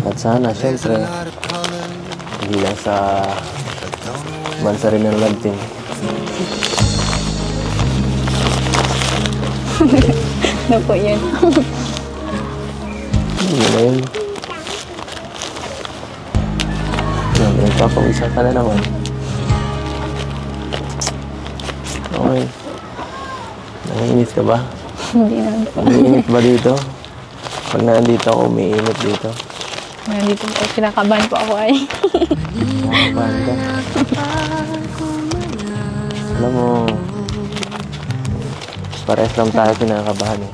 At sana, syempre, hindi lang sa bansa rin ng love team. Ano po yan? Hindi na yun. Nagpapawisa ka na naman. Okay. Nanginit ka ba? Hindi naman po. Nanginit ba dito? Pag nandito ako, umiinit dito. Nandito po, kinakabahan po ako ay. Kinakabahan ka. Alam mo, parehas lang tayo kinakabahan eh.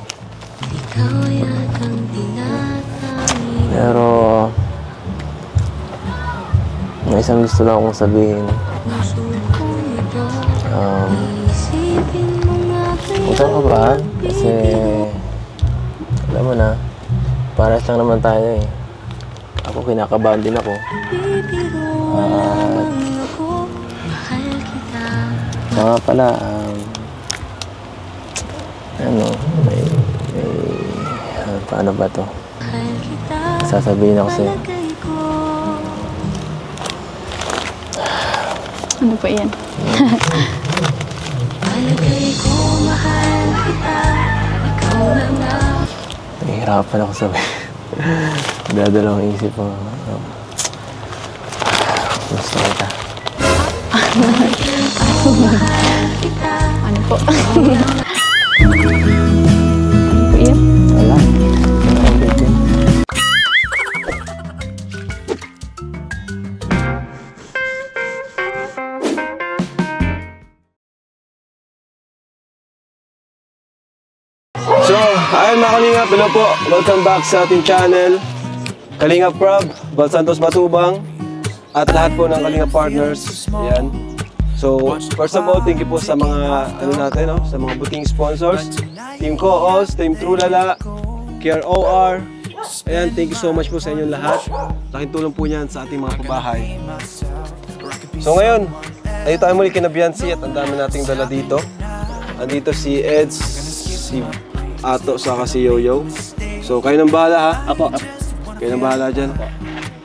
Pero, may isang gusto lang akong sabihin. Huwag kang kabahan kasi alam mo na, parehas lang naman tayo eh. Ako kinakabahan din ako. Saka pala, paano ba to? Sasabihin ako sa'yo. Ano po yan? Nahihirapan ako sabihin. Dadalawang isip mo. Gusto kita. Ano po? Ano po yan? Wala. So, ayun mga Kalingap, hello po. Welcome back sa ating channel. Kalingap Prab, Bal Santos Matubang, at lahat po ng Kalingap partners. Ayan. So, first of all, thank you po sa mga, sa mga buting sponsors. Team Coos, Team Trulala, KROR. Ayan, thank you so much po sa inyong lahat. Laking tulong po niyan sa ating mga pabahay. So ngayon, tayo tayo muli kina Biancy at ang dami nating dala dito. Andito si Eds, si Ato, saka si Yoyo. So, kayo nang bahala ha? Apo. Kayo nang bahala dyan.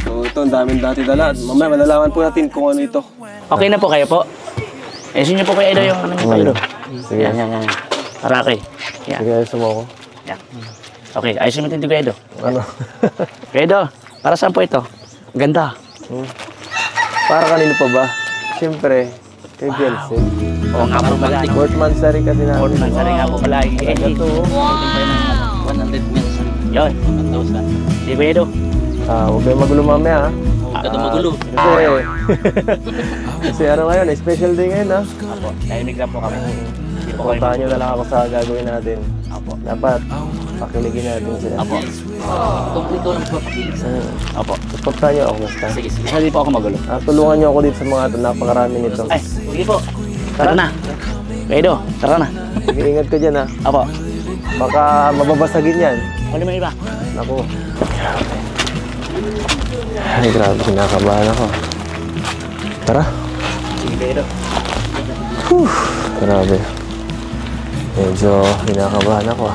So, ito, ang daming dati dala. Mamaya, malalaman po natin kung ano ito. Okay na po kayo po. Ayusin niyo po kayo Edo yung ano niyo po Edo. Sige. Yan. Arake. Yan. Sige, ayos mo ako. Yan. Okay, ayusin mo din ko Edo. Ano? Edo, para saan po ito? Ganda. Para kanino pa ba? Siyempre, kay Biancy. Oo nga po pala. Fourth monthsary kasi namin. Fourth monthsary nga po pala. Ito. Wow! 100 minutes. Yun. 1,000. Di ba Edo? Huwag kayong magulo mamaya ha. Huwag ka magulo. Kasi ano ngayon, special day ngayon ha. Apo, tahimik lang po kami. Hindi po kayo Puntahan nyo na lang ako sa gagawin natin. Apo. Dapat, pakiligin natin sila. Apo. Kompleto lang po. Apo. Supportahan nyo ako basta. Sige. Hindi po ako magulo. Tulungan nyo ako dito sa mga napakarami nito. Ay, sige po. Tara na. Edo, tara na. Sige, ingat ka dyan ha. Apo. Baka mababasagin yan. Ano may iba? Naku. Ay, grabe. Kinakabahan ako. Tara. Sige, Edo. Grabe. Medyo kinakabahan ako.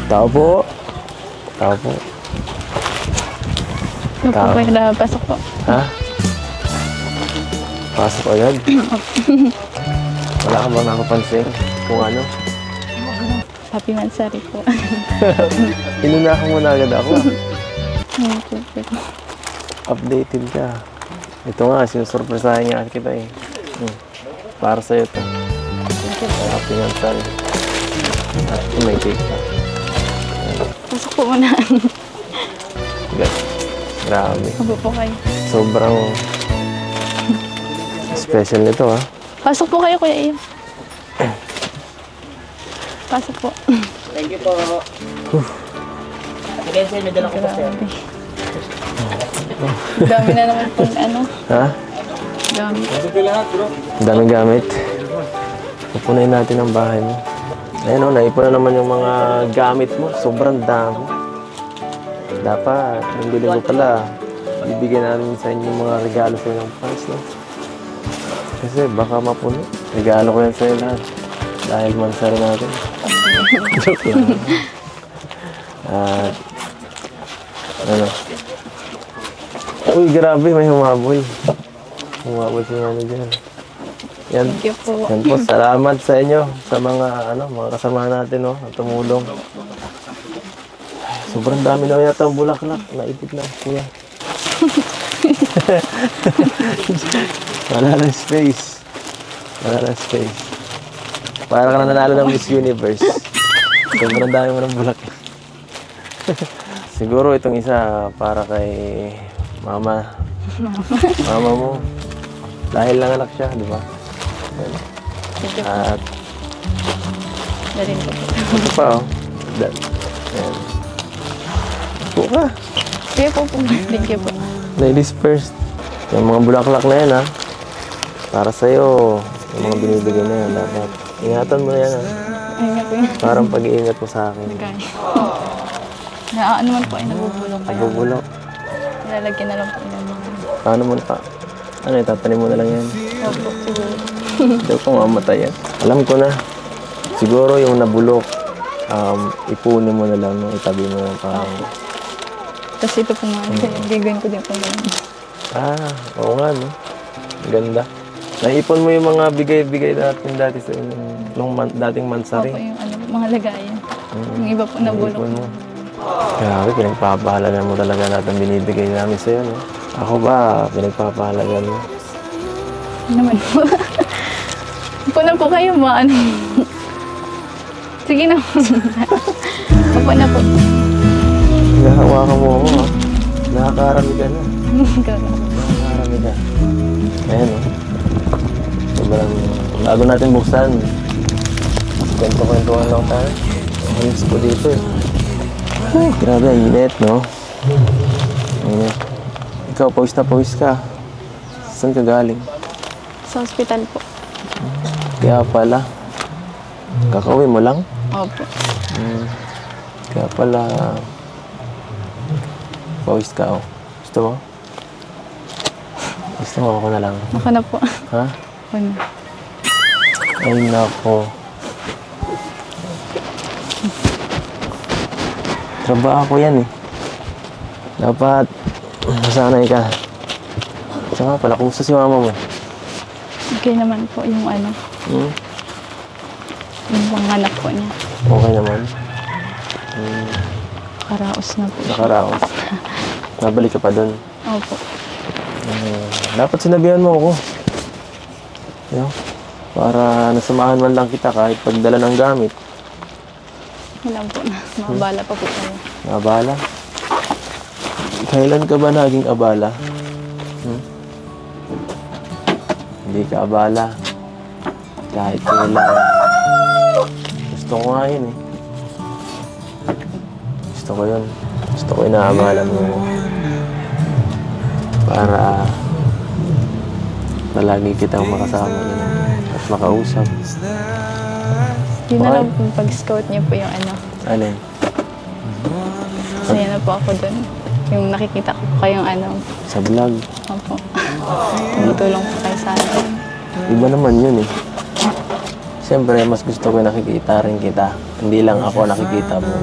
Tao po. Tao po. Ano po kayo na pasok po? Ha? Pasok agad? Wala ka bang nakapansin kung ano? Happy Mansari po. Inunahan mo na agad ako. Okay. Updated ka. Ito nga, sinusurpresahin nga kita eh. Para sa'yo ito. Happy Mansari. At may cake ka. Pasok po muna. Grabe. Habo po kayo. Sobrang special nito ha. Pasok po kayo, Kuya Ian. Pasok po. Thank you po. Sige, sir, may dala ko pa sir. Dami na naman po ano. Ha? Dami. Ang daming gamit. Pupunayin natin ang bahay mo. Ayun o, naipon na naman yung mga gamit mo. Sobrang dami. Dapat, yung bilhin ko pala, bibigyan namin sa inyo mga regalo sa inyong fans, no? Kasi baka mapuno. Regalo ko yan sa'yo lahat. Dahil mansari natin. Joke lang. At, ano, Uy, grabe, may humabol. Humabol si Mami dyan. Yan. Thank you po. Yan po, salamat sa inyo, sa mga, mga kasama natin, no, na tumulong. Sobrang dami na yata ang bulaklak. Naipit na, kuya. Wala lang space. Wala lang space. Para ka na nanalo ng Miss Universe. Sobrang dami mo ng bulaklak. Siguro itong isa para kay mama. Mama mo. Dahil lang anak siya, di ba? Thank you po. At Dalhin ko po. ito pa, oh. Ayan. Po ka. Sige po po. Thank you po. Ladies first. Yung mga bulaklak na yan, ha. Para sa'yo, yung mga binibigay na yan, dapat. Ingatan mo na yan, ha. Ayun nga po yun. Parang pag-iingat mo sa akin. Kaya. Ano man po ay nabubulong kayo. Nabubulok. Nilalagyan na lang po ng mga. Paano mo pa? Ano, itatanim mo na lang yan. Opo, siguro. Hindi ko mamatay yan. Alam ko na. Siguro yung nabulok, ipunin mo na lang, no? Itabi mo yung parang... Tapos ito po nga. Gagawin ko din po ganun. Oo nga, no? Ganda. Naipon mo yung mga bigay-bigay natin dati sa nung dating mansari. Opo, yung mga lagayan. Yung iba po nabulok. Naipon mo. Grabe, pinagpapahalagan mo talaga lahat ng binibigay namin sa'yo, no? Ako ba, pinagpapahalagan mo? Naman po. Upo na po kayo ba? Ano? Sige na po. Upo na po. Nahawakan mo ako, ha? Nakakarami ka na. Nakakarami ka. Ayan, oh. Sobrang bago natin buksan. Kwento-kwentuhan lang tayo. Halos po dito, eh. Ay, grabe, ang init, no? Init. Ikaw, pawis na pawis ka. Saan ka galing? Sa hospital po. Kaya pala. Kakauwi mo lang? Opo. Kaya pala. Pawis ka, oh. Gusto mo? Gusto mo ako na lang. Ako na po. Ha? Ako na. Ay, nako. Trabaho ko yan, eh. Dapat masanay ka. Saka pala, kumusta si mama mo? Okay naman po yung yung panganak po niya. Okay naman. Karaos na po siya. Nakaraos. Nabalik ka pa doon. Opo. Dapat sinabihan mo ako. Para nasamahan man lang kita kahit pagdala ng gamit. Wala po na. Mabala pa po kayo. Abala? Kailan ka ba naging abala? Hindi ka abala. Kahit kailan. Gusto ko nga yun, eh. Gusto ko yun. Gusto ko inaabala mo. Para palagi kitang makasama yun. At makausap. Yun na lang po pag-scout niyo po yung Alin? Masaya na po ako dun. Yung nakikita ko po kayong Sa vlog. Opo. Tumutulong po kayo sa akin. Iba naman yun, eh. Siyempre, mas gusto ko nakikita rin kita. Hindi lang ako nakikita mo.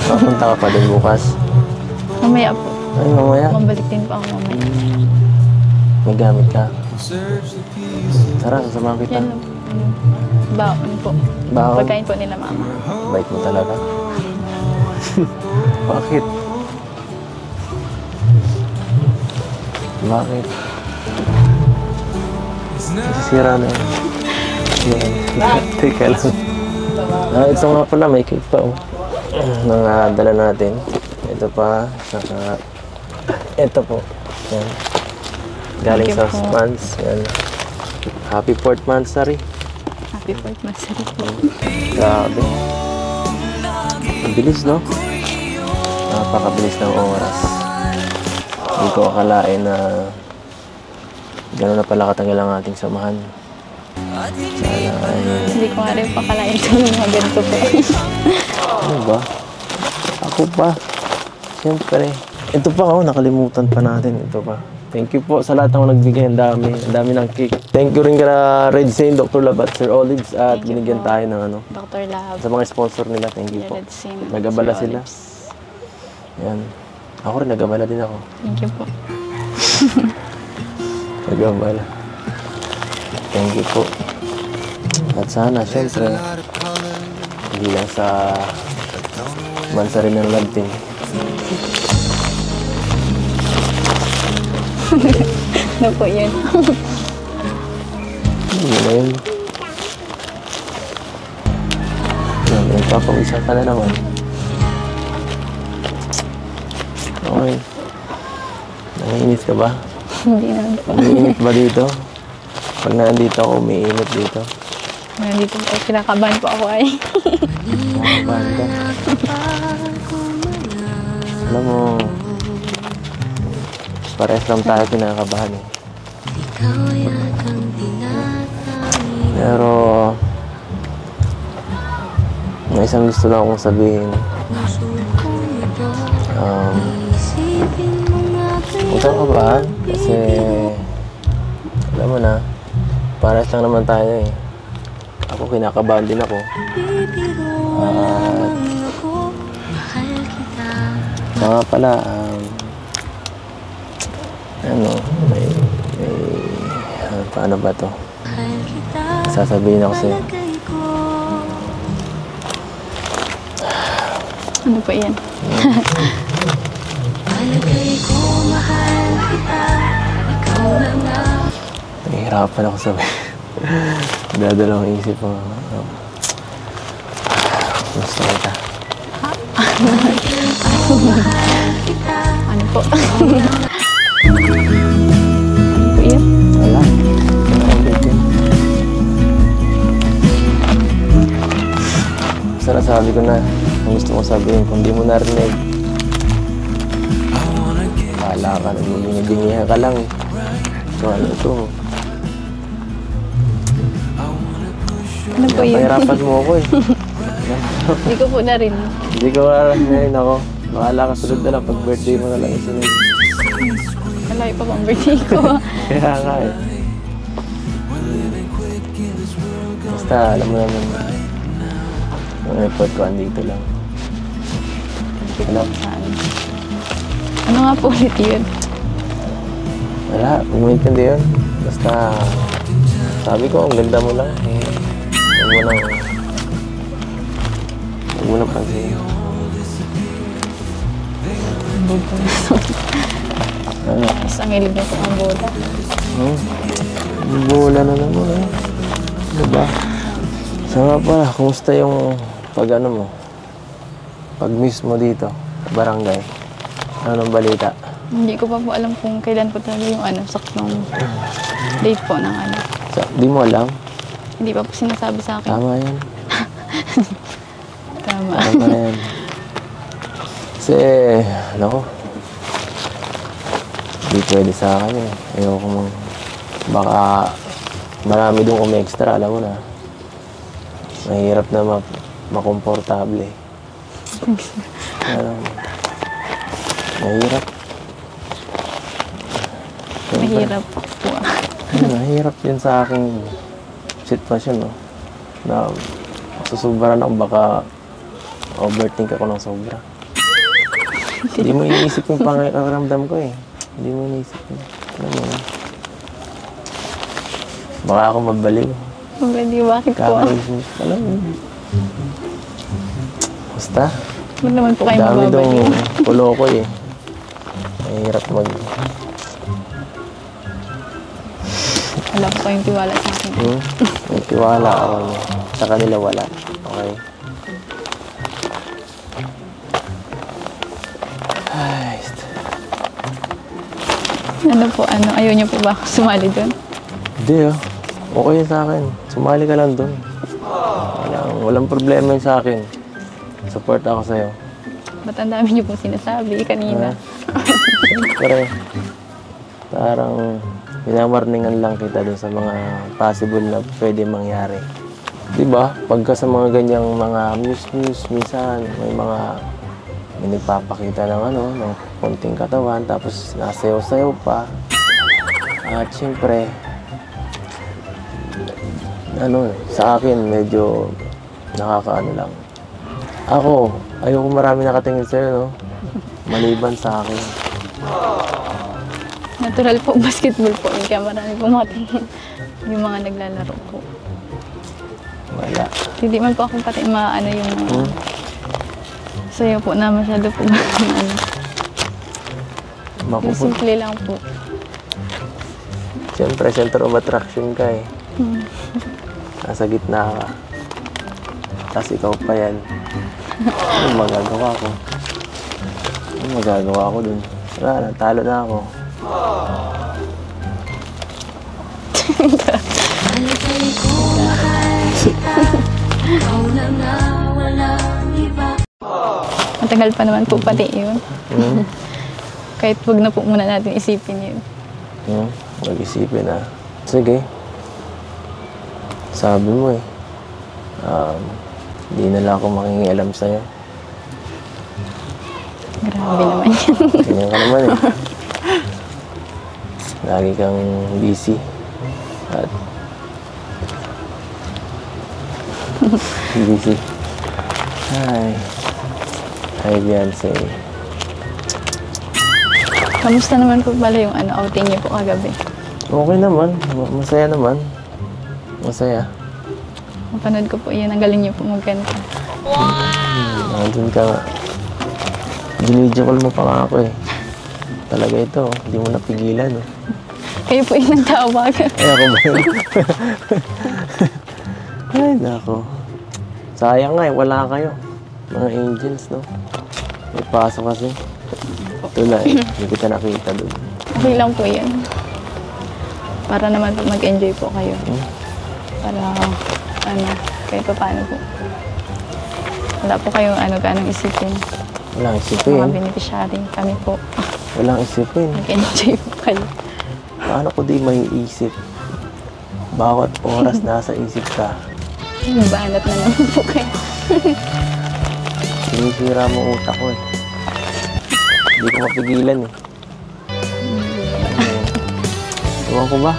Papunta ka pa din bukas. Mamaya po. Ay, mamaya. Mabalik din po ako mamaya. May gamit ka. Tara, sasamahan kita. Yan lang po. Baon po. Baon? Pagkain po nila mama. Bait mo talaga. Bakit? Bakit? Nasisira na yun. Teka lang. Ito nga pala, may cake pa, oh. Dala natin. Ito pa, saka ito po. Yan. Galing Thank sa you po. Spans. Yan. Happy 4th Mansari. Happy 4th Mansari po. Grabe. Ang bilis, no? Napakabilis ng oras. Hindi ko akalain na gano'n na pala katagal ang ating samahan. Sana ay... Hindi ko nga rin pakalain ito ng mga ganito po. Ano ba? Ako pa. Siyempre. Ito pa, nakalimutan pa natin. Ito pa. Thank you po sa lahat ng nagbigay. Ang dami ng cake. Thank you rin kina Red Zane, Dr. Lab at Sir Olives at Thank you binigyan po. tayo ng ano. Dr. Love. Sa mga sponsor nila, thank you po. Red Sim. Nag-abala Sir sila. Olives. Yan. Ako rin, nag-abala din ako. Thank you po. Nag-abala. Thank you po. At sana, syempre, hindi lang sa bansa rin ng lab team. Ano po yun? Hindi na yun. Nagpapawisa ka na naman. Okay. Nanginit ka ba? Hindi naman po. Nanginit ba dito? Pag nandito ako, may init dito. Nandito po. Kinakabahan po ako ay. Nakakabahan ka. Alam mo, parehas lang tayo kinakabahan eh. Pero, may isang gusto lang akong sabihin. Huwag kang kabahan kasi alam mo na, parehas lang naman tayo eh. Ako kinakabahan din ako. Saka pala, paano ba to? Sasabihin ako sa'yo. Ano po yan? Nahihirapan ako sabihin. Dadalawang isip ko. Gusto kita. Ano po? Ano po yan? Wala. Basta nasabi ko na ang gusto kong sabihin. Kung di mo narinig, bahala ka. Nagmumingidingihan ka lang. So ano ito? Ano po yun? Napahirapan mo ako eh. Hindi ko po na rin. Hindi ko narinig ako. Bahala ka sunod na lang. Pag birthday mo na lang isunod. Malayo pa pang birthday ko. Kaya nga eh. Basta alam mo naman. Ang effort ko andito lang. Ano? Ano nga po ulit yun? Wala, kung maintindihan yun. Basta, sabi ko, ang ganda mo lang. Huwag mo nang pansinin. Ano? Isang ilib na po ang bola. Bola na naman eh. Diba? So nga pala, kumusta yung pag-ano mo? Pag-miss mo dito, sa barangay? Anong balita? Hindi ko pa po alam kung kailan po talaga yung saktong date po ng Di mo alam? Hindi pa po sinasabi sa akin. Tama yan. Tama. Tama yan. Kasi, nako, di pwede sa akin eh. Ayoko mong, baka marami doon umi-extra, alam mo na. Mahirap na makomportable. Mahirap. Mahirap po. Mahirap yun sa aking sitwasyon, no? Na susubaran ako, baka overthink ako ng sobra. Hindi mo iniisip yung pangaramdam ko eh. Hindi mo iniisip yun. Alam mo yun. Baka ako mabaliw. Hindi, bakit po? Alam mo yun. Basta. Ba't naman po kayo Dami mababaliw? dong pulo ko eh. Mahirap Wala po kayong tiwala sa akin. May tiwala ako niya. Sa kanila wala. Okay? Ay, Ano po, ayaw niyo po ba ako sumali doon? hindi ah. Okay yun sa akin. Sumali ka lang doon. Walang problema yun sa akin. Support ako sa'yo. Ba't ang dami niyo po sinasabi kanina? Siyempre, parang minamarningan lang kita dun sa mga possible na pwede mangyari. Diba? Pagka sa mga ganyang mga news, minsan may nagpapakita ng ng konting katawan, tapos nasayaw-sayaw pa. At syempre, sa akin medyo nakakaano lang. Ako, ayoko marami nakatingin sa'yo, no? Maliban sa akin. Natural po, basketball po. Kaya marami po makatingin. Yung mga naglalaro po. Wala. Hindi man po akong pati maano yung mga sayo po na masyado po ano. Yung simple lang po. Siyempre, center of attraction ka eh. Nasa gitna ka. Tapos ikaw pa yan. Ano magagawa ko? Ano magagawa ko dun? Wala na, talo na ako. Matagal pa naman po pati yun. Kahit wag na po muna natin isipin yun. Mag-isipin na. Sige. Sabi mo eh. Hindi na lang ako makingialam sa'yo. Grabe naman yan. Ganyan ka naman eh. Lagi kang busy. At busy. Hi, Beyonce. Kamusta naman po pala yung outing niyo po kagabi? Okay naman. Masaya naman. Masaya. Mapanood ko po yun. Ang galing niyo po magkanta. Nandun ka nga. Ginidyo-call mo pa nga ako eh. Talaga ito. Hindi mo napigilan eh. Kayo po yung nagtawag. Ay, ako ba yun? Ay, nako. Sayang nga eh. Wala kayo. Mga angels, no? May pasok kasi. Ito na eh. Hindi kita nakita doon. Okay lang po yan. Para naman po mag-enjoy po kayo. Para, kahit pa paano po. Wala po kayong ganong isipin. Walang Mga isipin. beneficiary kami po. Walang isipin. Mag-enjoy po kayo. Paano ko di may isip? Bawat oras nasa isip ka. Banat na naman po kayo. Sinisira mo utak ko eh. Hindi ko mapigilan eh. Ewan ko ba?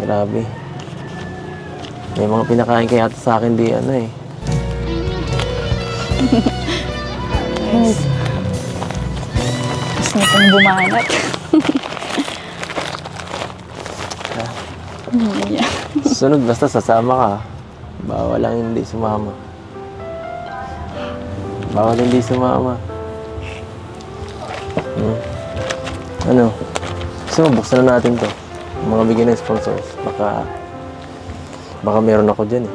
Grabe. May mga pinakain kaya ata sa akin di eh. Nice. Gusto niyo pong bumanat. Yeah. Sunod basta sasama ka. Bawal lang hindi sumama. Bawal hindi sumama. Ano? So, buksan na natin to. Mga bigyan ng sponsors. Baka meron ako dyan eh.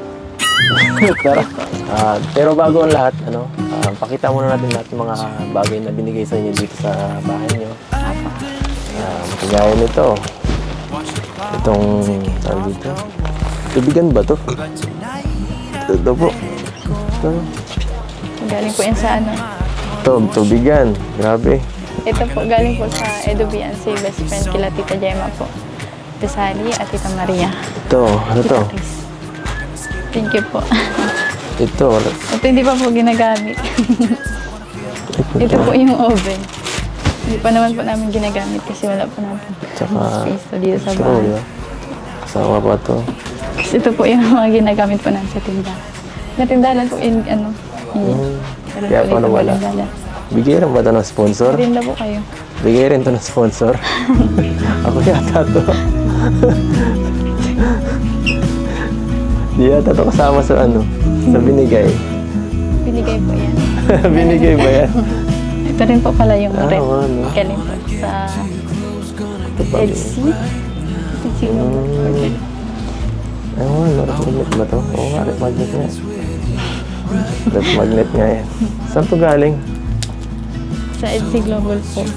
Pero bago ang lahat, pakita muna natin lahat ng mga bagay na binigay sa inyo dito sa bahay nyo. Kagaya nito. Itong, tawag dito. Tubigan ba to? Ito po. Ito. Galing po yan sa Tubigan. Grabe. Ito po, galing po sa Edo Beyonce, best friend kila Tita Gemma po. Tita Sally at Tita Maria. Ito. Ano to? Chris. Thank you po. Ito. Ito hindi pa po ginagamit. Ito po yung oven. Hindi pa naman po namin ginagamit kasi wala pa namin space dito sa bahay. Kasama pa to. Ito po yung mga ginagamit po namin sa tindahan. Sa tindahan po hindi. Kaya paano wala? Bigay rin ba ito ng sponsor? Rin na po kayo. Bigay rin ito ng sponsor. Ako yata to. Di yata to kasama sa sa binigay. Binigay po yan. Binigay ba yan? Ito rin po pala yung rep. Ano? Galing po sa Etsy. Etsy Ewan, rep magnet ba to? Oo nga, rep magnet nga. Rep magnet nga yan. Saan to galing? Sa Etsy Global po.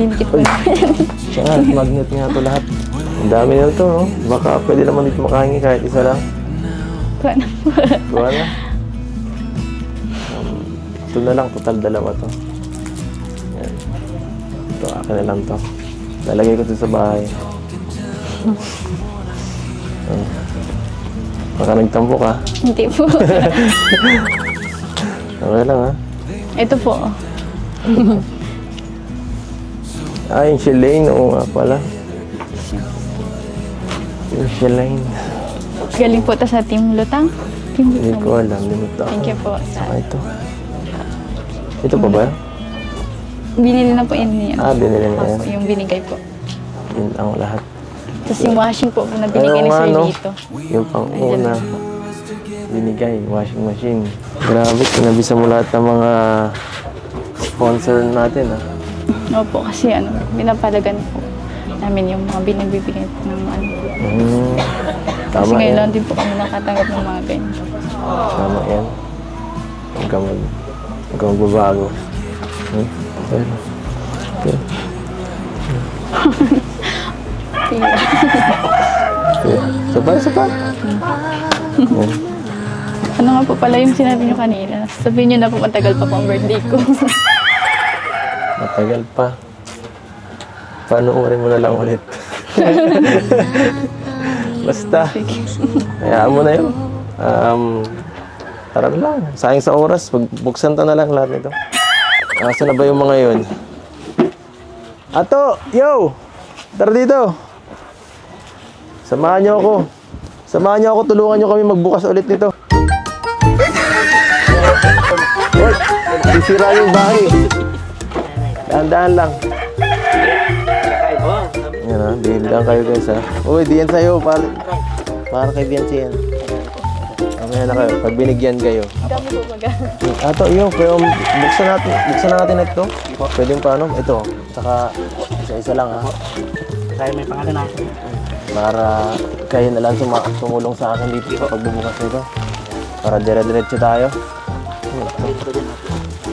Linkit po yan. Siya nga, magnet nga to lahat. Ang dami na to, no? Baka pwede naman dito makahingi kahit isa lang. Kuha na po. Kuha na. Ito na lang, total dalawa to. Yan. Ito, akin na lang to. Lalagay ko ito sa bahay. Baka nagtampo ka. Hindi po. Okay lang, ha? Ito po. Yung Shalane, oo nga pala. Yung Shalane. Galing po ta sa Team Lutang. Team Hindi Lutang. ko alam, limita. Thank you po. Sa, Ito. Ito pa ba? binili na po yun niya. Binili na yan. Opo, yung binigay po. Yun ang lahat. Tapos yung washing po na binigay ni Sir Lito. Yung pang-una. Binigay, washing machine. Grabe, kinabisa mo lahat ng mga sponsor natin, ah. Opo, kasi pinapalagan po namin yung mga binagbibigay po ng ano. Kasi Tama ngayon yan. lang din po kami nakatanggap ng mga ganyan. Tama yan. Huwag kang magbabago. Pero, Sapa. Ano nga po pala yung sinabi nyo kanina? Sabihin nyo na po matagal pa po ang birthday ko. Matagal pa. Panoorin mo na lang ulit. Basta. Hayaan mo na yun. Tara na lang. Sayang sa oras. Buksan ta na lang lahat nito. Asa na ba yung mga yun? Ato! Yo! Tara dito. Samahan niyo ako. Tulungan niyo kami magbukas ulit nito. Hoy! Sisira yung bahay. Dahan-dahan lang. Yan ha, bihil lang kayo guys ha. Uy, diyan sa'yo. Para kay Bianchi yan. Mamaya na kayo. Pag binigyan kayo. Dami po baga. Ato, pero buksan natin ito. Pwede yung paano? Ito. Saka isa-isa lang ha. Kaya may pangalan natin. Para kayo na lang tumulong sa akin dito sa pagbubukas nito. Para dire-diretso tayo.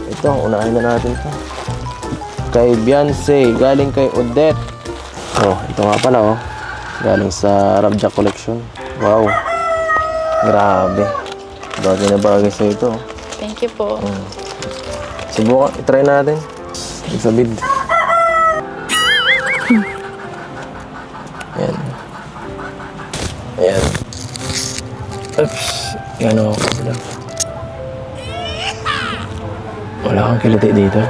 Ito, unahin na natin ito. Kay Beyonce, galing kay Odette. Ito nga pala galing sa Rabjack Collection. Wow. Grabe. Bagay na bagay sa ito. Thank you po. Subukan, itry natin. Sa bid. Ayan. Oops. Yan o. Wala kang kiliti dito.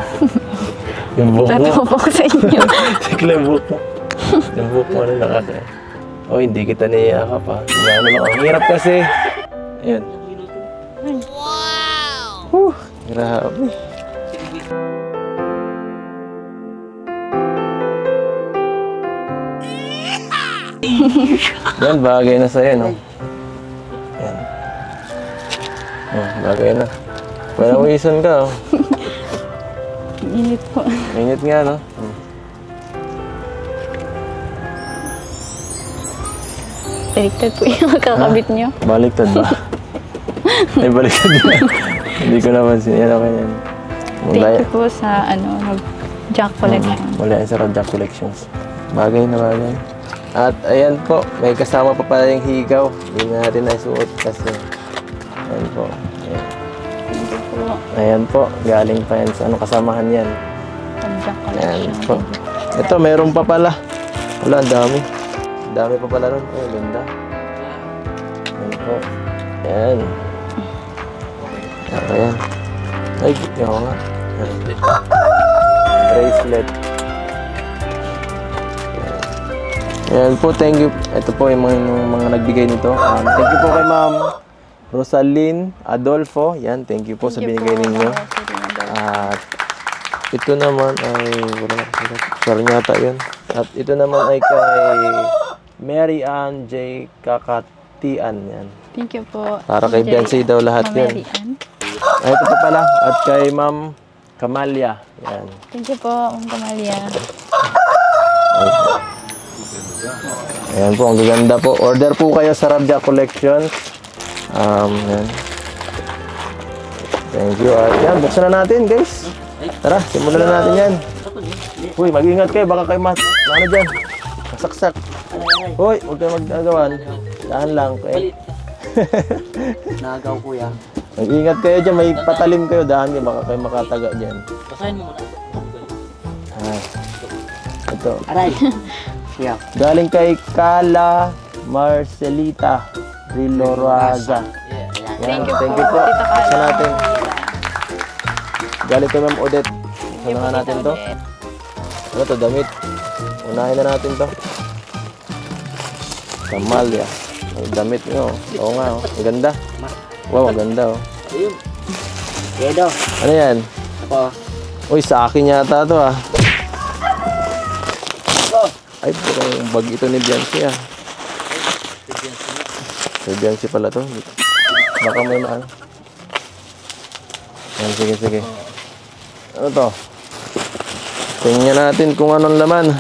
Yung buhok mo. Tatawa po ako sa inyo. Sikla yung buhok mo. Yung buhok mo na nakaka. Hindi kita niyayakap ha. Ano lang. Ang hirap kasi. Ayan. Wow! Grabe. Yan, bagay na sa'yo, no? Yan. Bagay na. Panawisan ka, Init po. Init nga, no? Baliktad po yung kakabit nyo. Baliktad ba? Ay, baliktad yan. Hindi ko napansin. Yan, okay yan. Thank you po sa Jack Collection. Mula yan sa Jack Collections. Bagay na bagay. At ayan po, may kasama pa pala yung higaw. Hindi na natin naisuot kasi. Ayan po. Ayan. Thank you po. Ayan po, galing pa yan sa kasamahan yan. Jack Ayan Collection. po. Ito, meron pa pala. Wala, ang dami. Ang dami pa pala ron. Ay, ganda. Ayan po. Ayan. Ayan. Ay, yun nga. Ayan. Bracelet. Ayan po, thank you. Ito po yung mga nagbigay nito. Thank you po kay Ma'am Rosaline Adolfo. Yan, thank you po sa binigay ninyo. At ito naman ay, wala na kasulat. Sorry yata yun. At ito naman ay kay Mary Ann J. Kakatian. Yan. Thank you po. Para kay Beyonce daw lahat yan. Ay, ito pa pala. At kay Ma'am Kamalia. Yan. Thank you po, Ma'am Kamalia. Ayan po, ang gaganda po. Order po kayo sa Rabjack Collection. Yan. Thank you. At yan, buksan na natin, guys. Tara, simulan na natin yan. Uy, mag-ingat kayo. Baka kayo ano dyan? Masaksak. Uy, huwag kayo mag-agawan. Dahan lang. Okay? Nagaw kuya. Mag-ingat kayo dyan. May patalim kayo. Dahan kayo. Baka kayo makataga dyan. Basahin mo muna. Ito. Aray. Kuya. Galing kay Kala Marcelita Riloraza. Yan, thank you po. Sa natin. Galing kay Ma'am Odette. Sa nga natin to. Ano to, damit? Unahin na natin to. Samalya. Ay, damit nyo. Oo nga, oh. Ang ganda. Wow, ang ganda, oh. Ayun. Kedo. Ano yan? Ako. Uy, sa akin yata to, ah. Oh. Ay, yung bag ito ni Biancy, ah. Kay Biancy pala to. Baka may maan. Yan, sige, sige. Ano to? Tingnan natin kung anong laman.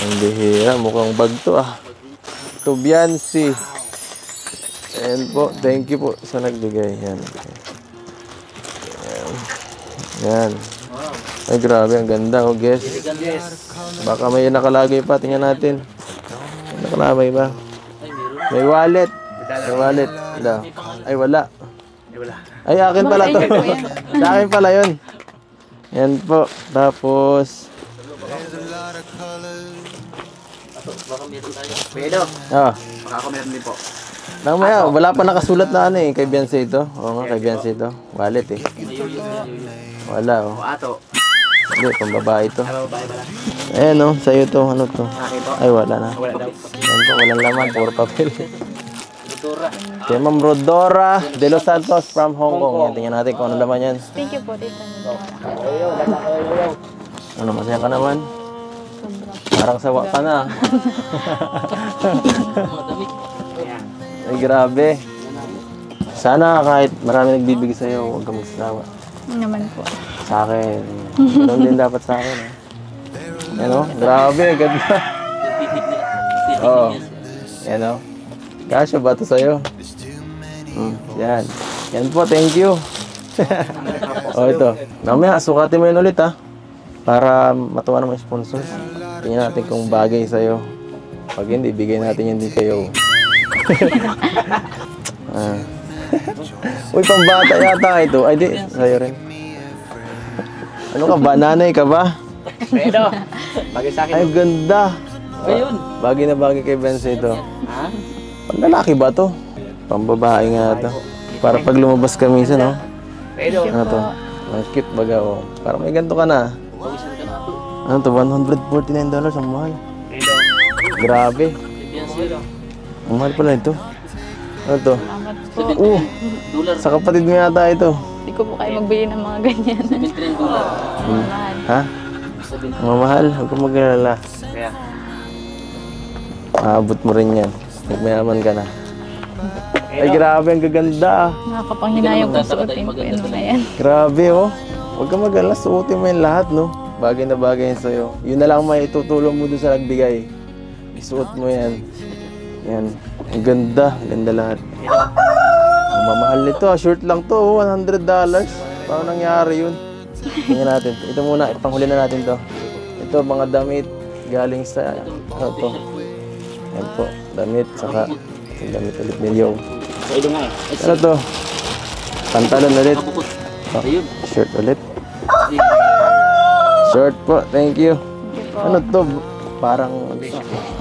Ang bihira, mukhang bag to, ah. To Biancy. Ayan po, thank you po sa nagbigay. Yan. Ayan. Yan. Ay, grabe, ang ganda, oh, guys. Baka may nakalagay pa, tingnan natin. May nakalagay ba? May wallet. May wallet. Wala. Ay, wala. Ay, akin pala to. Sa akin pala yun. Yan po. Tapos, Kedo. ah. Baka ako meron din po. Namaya, wala pa nakasulat na ano eh, kay Biancy ito. Oo nga, kay Biancy ito. Wallet eh. Wala, oh. O ato. Hindi, pambabae ito. Ano ba ba? Ayan, oh, sa'yo to. Ano to? Akin po. Ay, wala na. Wala daw. Yan po, walang laman. Puro papel. Dora. Kay Ma'am Rodora de Los Santos from Hong Kong. Yan, tingnan natin kung ano laman yan. Thank you po, Tita. Ano, masaya ka naman? Parang sawa ka na. Ay, grabe. Sana kahit marami nagbibigay sa'yo, huwag kang magsasawa. Naman po. Sa akin. Ganun din dapat sa akin. Ano? Grabe, ganda. Oo. Yan o. Kasya ba ito sa'yo? Yan. Yan po, thank you. O ito. Mamaya, sukatin mo yun ulit ha. Para matuwa naman yung sponsors. Tingnan natin kung bagay sa'yo. Pag hindi, bigay natin yun din kayo. Uy, pambata yata ito. Ay, di. Sa'yo rin. Ano ka ba? Nanay ka ba? Kedo. Bagay sa akin. Ay, ganda. Ayun. Bagay na bagay kay Benz ito. Ha? Pang lalaki ba to? Pambabae nga to. Para pag lumabas ka minsan, no? Kedo. Ano to? Ang cute baga, oh. Para may ganito ka na. Pawisan ka na ito. Ano to? $149 ang mahal. Kedo. Grabe. Kedo. Ang mahal pala ito. Ano to? Salamat po. Dollar. Sa kapatid mo yata ito. Hindi ko po kayo magbili ng mga ganyan. $7 Mahal. Ha? Ang mahal. Huwag kang mag-alala. Kaya. Maabot mo rin yan. Magmayaman ka na. Ay, grabe. Ang gaganda. Nakakapanghinayang kung suotin ko yun na yan. Grabe, oh. Huwag kang mag-alala. Suotin mo yung lahat, no? Bagay na bagay yan sa'yo. Yun na lang may tutulong mo doon sa nagbigay. Isuot mo yan. Yan. Ang ganda. Ang ganda lahat. Ang mamahal nito, ah. Short lang to, oh. $100. Paano nangyari yun? Tingnan natin. Ito muna. Ipanghuli na natin to. Ito, mga damit. Galing sa, ano to? Yan po. Damit. Saka, damit ulit nilyo. Sa ilo nga eh. Ano to? Pantalon ulit. Oh, Ayun. shirt ulit. Short po. Thank you. Hindi po. Ano to? Parang,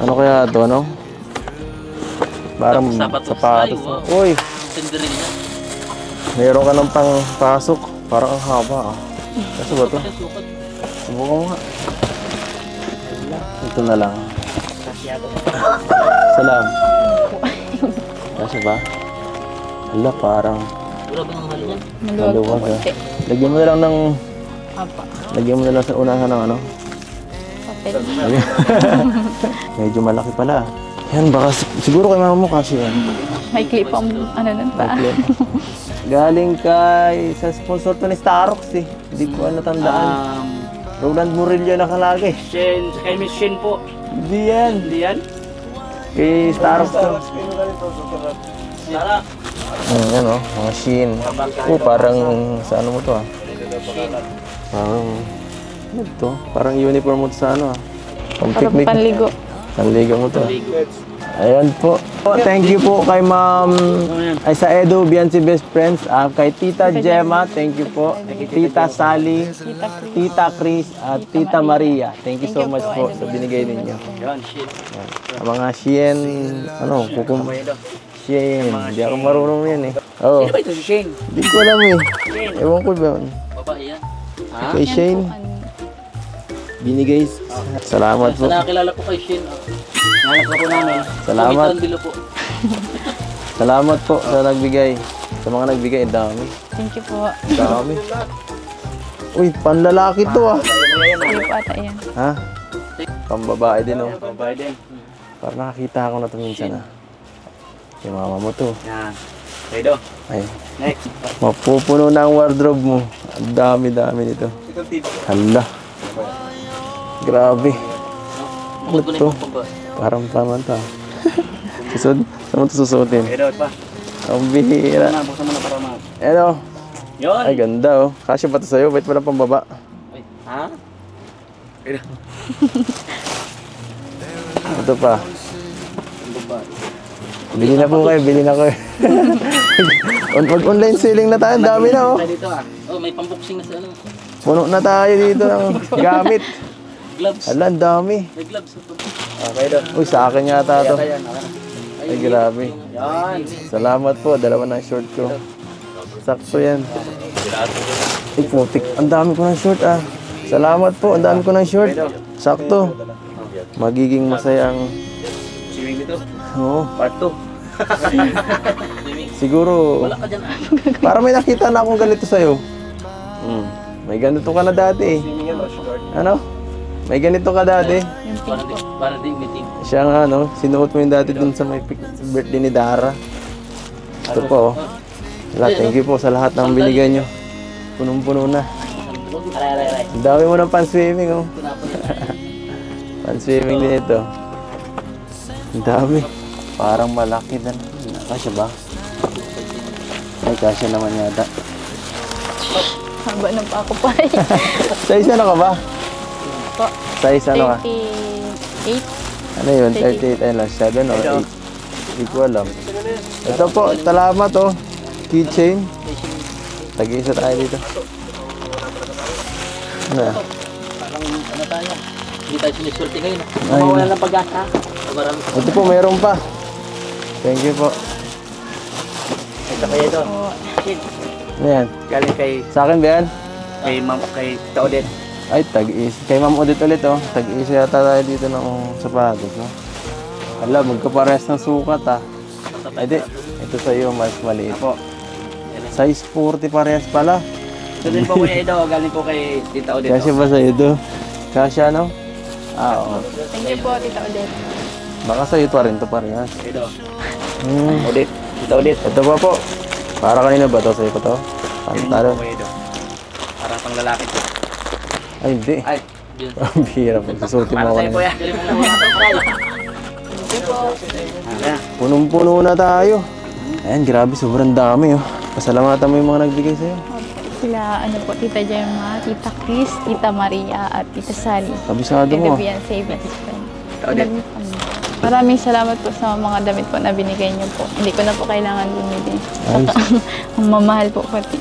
ano kaya to, ano? Parang sapatos. Uy, Cinderella. meron ka ng pang-pasok. Parang ang haba, ah. Kasi ba to? Sukat. Subukan mo nga. Ito na lang. Salam. Kasi ba? Hala, parang Wala ba ng mahal niyan? Maluwag po maluwag, ah. konti. Lagyan mo na lang ng, Apa. lagyan mo na lang sa unahan ng ano. Papel. Medyo malaki pala. Yan, baka siguro kay mama mo kasi yan. May clip ang ano nun pa. Galing kay sa sponsor to ni Starox eh. Hindi ko natandaan. Roland Murillo nakalagay. Shen, kay Miss Shen po. Hindi yan. Hindi yan? Kay Starox to. Sara. Yan o, mga Shein. Parang sa ano mo to ah. Parang, ano to? Parang uniform mo to sa ano ah. Pang Parang picnic. panligo. Panligo mo to. Ayan po. Thank you po kay Ma'am ay sa Edu Biancy Best Friends. Kay Tita Gemma, thank you po. Tita Sally, Tita Chris, at Tita Maria. Thank you so much po sa binigay ninyo. Yan, Shen. Ang mga Shein, ano, kukum... Shein. Hindi ako marunong yan eh. Oo. Sino ba ito si Shen? Hindi ko alam eh. Ewan ko ba. Babae yan. Kay Yan Shane. po, ano, Binigay. Salamat po. Sa nakakilala po kay Shin. Nahanap na po namin. Salamat. Kumitan bilo po. Salamat po sa nagbigay. Sa mga nagbigay, ang dami. thank you po. Ang dami. Uy, panlalaki to ah. Kayo po ata yan. Ha? Pambabae din oh. Babae din. Parang nakakita ako na ito minsan ah. Yung mama mo to. Yan. Redo. Ay, Next. mapupuno na ang wardrobe mo. Ang dami-dami nito. Hala. Grabe. Bukod ko na Ito. yung pagbabae. Parang tama ito ah. Susod? Saan mo ito susutin? Redo pa. Ang bihira. Buksan mo na para ma... Ano? Yun. Ay, ganda oh. Kasya ba ito sa'yo? Ba't walang pambaba? Ay, ha? Redo. Ito pa. Babae. Bili na po kayo, bili na kayo. Mag-online selling na tayo, ang dami na oh. Tayo dito ah. Oh, may pamboxing na sa ano. Puno na tayo dito ng gamit. Gloves. Hala, ang dami. May gloves ito. Okay daw. Uy, sa akin yata to. Ayan, okay na. Ay, grabe. Yan. Salamat po, dalawa ng short ko. Sakto yan. Ay, putik. Ang dami ko ng short ah. Salamat po, ang dami ko ng short. Sakto. Magiging masayang... Swimming dito. Oo. Part 2. Siguro, Wala ka dyan ah. para may nakita na akong ganito sa'yo. May ganito ka na dati eh. Ano? May ganito ka dati. Para di meeting. Siya nga ano, sinuot mo yung dati dun sa may birthday ni Dara. Ito po. Thank you po sa lahat ng binigay nyo. Punong-puno na. Aray. Ang dami mo ng pan-swimming oh. Pan-swimming din ito. Ang dami. Parang malaki na. Kasya ba? Ay, kasya naman yata. Haba ng pako pa. Size ano ka ba? Po. Size ano ka? 38. Ano yun? 38 ano? 7 or 8? Hindi ko alam. Ito po, salamat oh. Keychain. Tag-isa tayo dito. Ano? Parang ano tayo. Hindi tayo siniswerte ngayon. Ay. Mawala ng pag-asa. Marami. Ito po, mayroon pa. Thank you po. Ito kayo ito. Oo. Ano yan? Galing kay Sa akin ba yan? kay Taodet. Ay, tag-is. Kay Ma'am Odette ulit oh. Tag-is yata tayo dito ng sapatos no? Hala, magkapares ng sukat ah. Ay di, ito sa iyo mas maliit. Po. Size 40 parehas pala. Ito din po kuya Edo. Galing po kay Tita Odette. Kasya ba sa iyo to? Kasya no? Ah, oo. Thank you po, Tita Odette. Baka sa iyo pa rin to parehas. Edo. Odette. Tita Odette. Ito pa po. Para kanina ba to? Sa iyo pa to? Pantalon. Kuya Edo. Para pang lalaki po. Ay, hindi. Ay. Yun. Ang bihira po. Susutin Para mo ako sa'yo na. kuya. Galing mo lang Thank you po. Punong-puno na tayo. Ayan, grabe. Sobrang dami oh. Pasalamatan mo yung mga nagbigay sa'yo. Sila, ano po, Tita Gemma, Tita Chris, Tita Maria, at Tita Sally. Kabisado mo ah. Kagabihan Savings Friend. Maraming salamat po sa mga damit po na binigay niyo po. Hindi ko na po kailangan bumili. Ang mamahal po pati.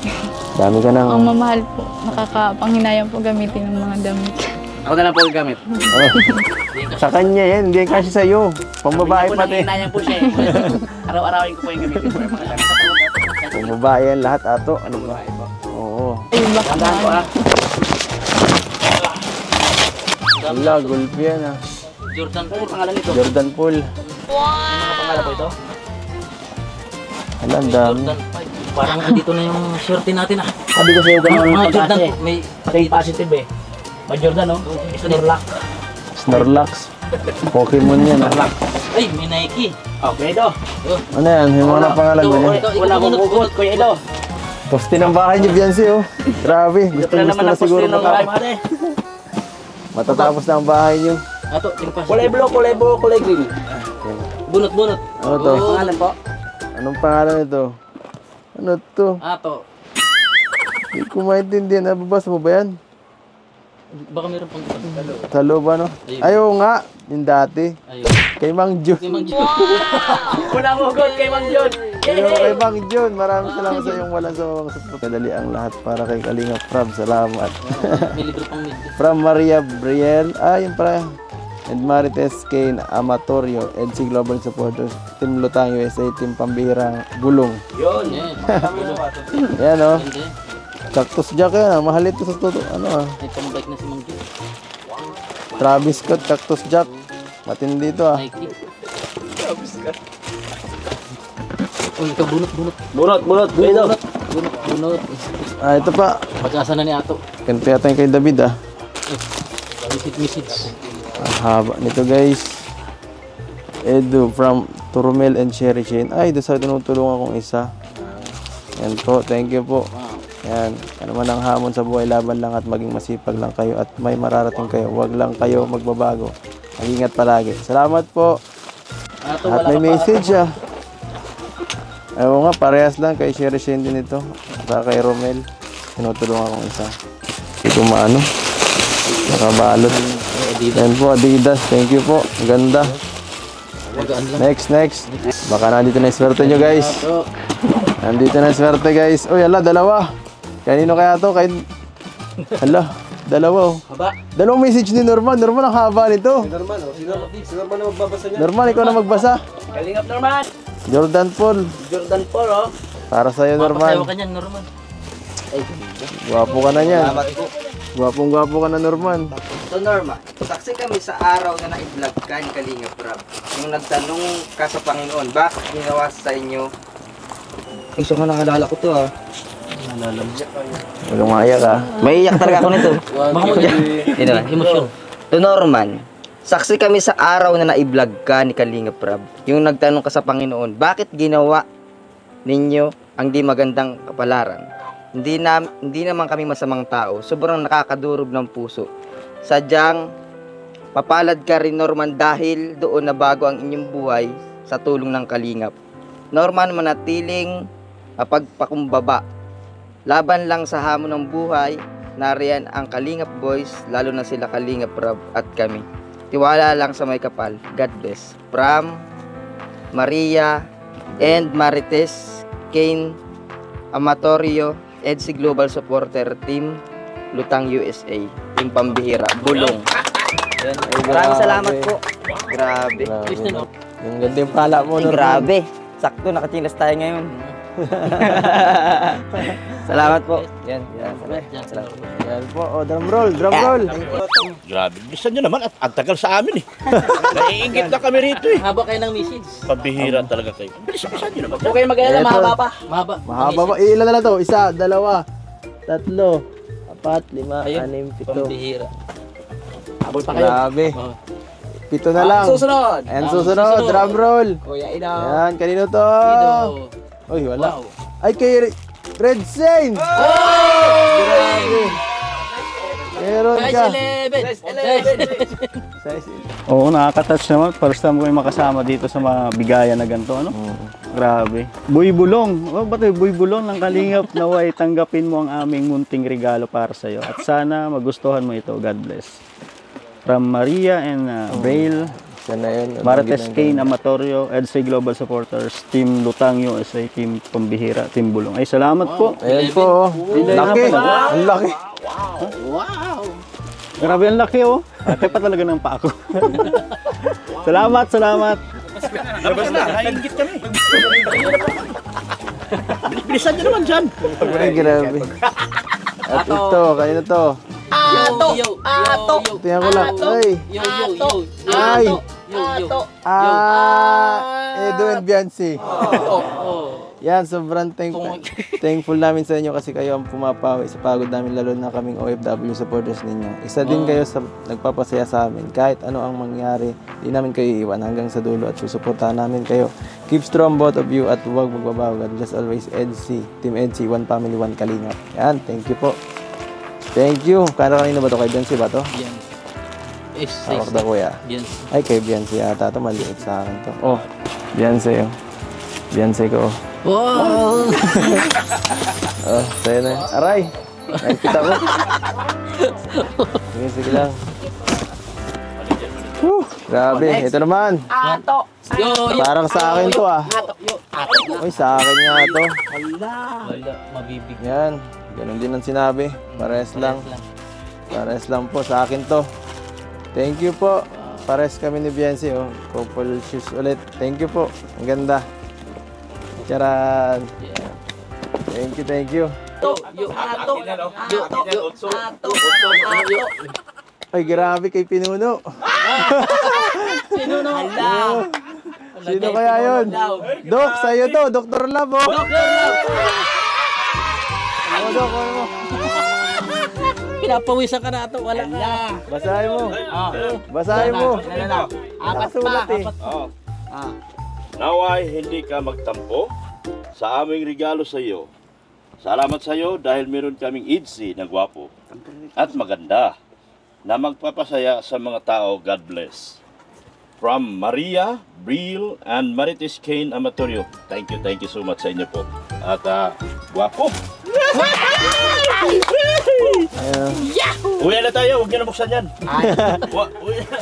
Dami ka na. Ang mamahal po. Nakakapanghinayang po gamitin ng mga damit. Ako na lang po gamit. Sa kanya yan, hindi kasi sa'yo. Pambabae pati. Nangyayang po siya eh. Araw-arawin ko po yung gamitin po yung mga gamit. Pambabae yan lahat ato. Ano ba? Oo. Ayun, baka Tandaan ko ah. Wala, gulp yan ah. Jordan po pangalan nito. Jordan Pool. Ano pangalan po ito? Wala, ang dami. Jordan 5. Parang dito na yung swerte natin ah. Sabi ko sa'yo ganun ang Jordan pag-asa eh. may Stay positive eh. May Jordan no? Snorlax. Snorlax. Pokemon yan ah. Ay, may Nike. Okay do. Ano yan? Yung mga pangalan Ito, ganyan. ito, Wala mong hugot Kuya Edo. Poste ng bahay niyo, Biancy oh. Grabe. Gusto na siguro matatapos na ang bahay niyo. Ato, yung pa. Kulay blue, kulay green. Bunot-bunot. Ano to? Oo. Pangalan po? Anong pangalan nito? Ano to? Ato. Hindi ko maintindihan. Nababasa mo ba yan? Baka meron pang Sa loob ano? Ayaw nga. Yung dati. Ayun. Kay Mang Jun. Yung mga Wala mong hugot kay Mang John. Kay Mang Jun. Maraming salamat sa iyong walang sawang support. Kadali ang lahat para kay Kalinga Prab. Salamat. may libro pang medyo. From Maria Briel. Yun pala. And Marites Kane Amatorio. EDC Global Supporters. Team Lutang USA. Team Pambihirang Bulong. Yun. Yan. Yan o. Ganda yan. Cactus Jack yan. Mahal ito sa toto. Ano ah. May pang-bike na si Mang Jun. Travis Scott, Cactus Jack. Matindi ito ah. Nike. Oh, ikaw bunot. Bunot. Bunot. Ah, ito pa. Pag-asa na ni Ato. Ganito yata yung kay David ah. Message. Ang haba nito guys. Edu from Turmel and Cherry Chain. Ay, doon sa tinutulungan kong isa. Yan po, thank you po. Yan, ano man ang hamon sa buhay, laban lang at maging masipag lang kayo at may mararating kayo. Huwag lang kayo magbabago. Mag-ingat palagi. Salamat po. Ato, At wala may ka pa. message ah. Ayaw nga, parehas lang kay Cherry Chain din ito. Saka kay Romel. Tinutulungan kong isa. Hindi ko maano. Nakabalot. Yan po, Adidas. Thank you po. Ang ganda. Magaan lang. Next. Baka nandito na yung swerte nyo guys. Ato. Nandito na yung swerte guys. Uy, ala, dalawa. Kanino kaya to? Ala, dalawa oh. Haba. Dalawang message ni Norman. Norman, ang haba nito. Si Norman, oh. Si Norman na magbabasa niya. Norman, ikaw na magbasa. Kalingap Norman. Jordan Paul. Jordan Paul, oh. Para sa'yo, Papasayaw Norman. ka niyan, Norman. Ay, Gwapo ka na yan. Salamat po. Gwapong-gwapo ka na, Norman. So Norma, saksi kami sa araw na na-vlog ka ni Kalingap Rob. Nung nagtanong ka sa Panginoon, bakit ginawa sa inyo? Gusto ko nakalala ko to ah. Walang maiyak ah. May iyak talaga ako nito. baka mo dyan. Ito na. Emosyon. So Norman, saksi kami sa araw na na-vlog ka ni Kalingap Rob. Yung nagtanong ka sa Panginoon, bakit ginawa ninyo ang di magandang kapalaran? Hindi naman kami masamang tao. Sobrang nakakadurog ng puso. Sadyang papalad ka rin, Norman, dahil doon na bago ang inyong buhay sa tulong ng Kalingap. Norman, manatiling pagpakumbaba. Laban lang sa hamon ng buhay, nariyan ang Kalingap Boys, lalo na sila Kalingap Rob at kami. Tiwala lang sa may kapal. God bless. From Maria and Marites, Kane Amatorio, EDSI Global Supporter Team, Lutang USA, Team Pambihira, Bulong. Yan. Maraming salamat po. Grabe. Yung ganda yung pala mo, Ay, Norman. grabe. Sakto, nakachinas tayo ngayon. Salamat po. Yan. Yan po. Oh, drum roll. Grabe, bilisan nyo naman at ang tagal sa amin eh. Naiingit na kami rito eh. Haba kayo ng message. Pabihira talaga kayo. Bilisan nyo naman. Huwag kayo mag-alala, Eto. mahaba pa. Mahaba. Mahaba ba? Ilan na lang to? Isa, dalawa, tatlo, apat, lima, Ayun. anim, pito. Pambihira. Habol pa kayo. Grabe. Oh. Pito na lang. Susunod. Ayan, susunod. Drum roll. Kuya Ino. Ayan, kanino to? Ino. Uy, wala. Wow. Ay, kay Red Saint! Grabe. Meron ka. Size 11. Oo, nakaka-touch naman. First time ko yung makasama dito sa mga bigayan na ganito, ano? Grabe. Boy Bulong. Oh, ba't Boy Bulong ng Kalingap, naway tanggapin mo ang aming munting regalo para sa iyo. At sana magustuhan mo ito. God bless. From Maria and Braille, Sana yun. Marites Kane Amatorio, EDSI Global Supporters, Team Lutang USA, Team Pambihira, Team Bulong. Ay, salamat po. Ayan po. Oh. Laki. Ang laki. Grabe ang laki, oh. Ate pa talaga ng pako. Salamat. Labas na, naiingit kami. Bilisan nyo naman dyan. Ay, grabe. At ito, kanino to? Ato. Tingnan ko lang. Ay. Ay. Edo and Biancy. Yan, sobrang thankful namin sa inyo kasi kayo ang pumapawi sa pagod namin, lalo na kaming OFW supporters ninyo. Isa din kayo sa nagpapasaya sa amin. Kahit ano ang mangyari, di namin kayo iiwan hanggang sa dulo at susuportahan namin kayo. Keep strong both of you at huwag magbabago. God bless always, EDSI. Team EDSI, one family, one Kalingap. Yan, thank you po. Thank you. Kanino ba ito? Kay Biancy ba ito? Yan. Hawak na kuya. Yan. Ay, kay Biancy yata ito. Maliit sa akin to. Oh, Biancy. Oh. Biancy ko. Wow! Oh, sa'yo na. Aray! Nakikita ko. Sige lang. Whew, grabe. Ito naman. Yo. Parang sa akin to ah. Uy, sa akin nga to. Wala, mabibig. Yan. Ganun din ang sinabi. Pares lang. Pares lang po. Sa akin to. Thank you po. Pares kami ni Biancy. Oh. Couple shoes ulit. Thank you po. Ang ganda. Charan. Thank you. Ay, grabe kay Pinuno. Pinuno. Hala. Sino kaya yun? Dok, sa'yo to. Dr. Love, oh. Dok, ano mo? Pinapawisan ka na ito. Wala ka. Basahin mo. Basahin mo. Apat pa. Naway hindi ka magtampo sa aming regalo sa iyo. Salamat sa iyo dahil meron kaming idsi na gwapo at maganda na magpapasaya sa mga tao. God bless. From Maria, Bril, and Marites Kane Amatorio. Thank you so much sa inyo po. At gwapo. Uwi na tayo, huwag niyo na buksan yan.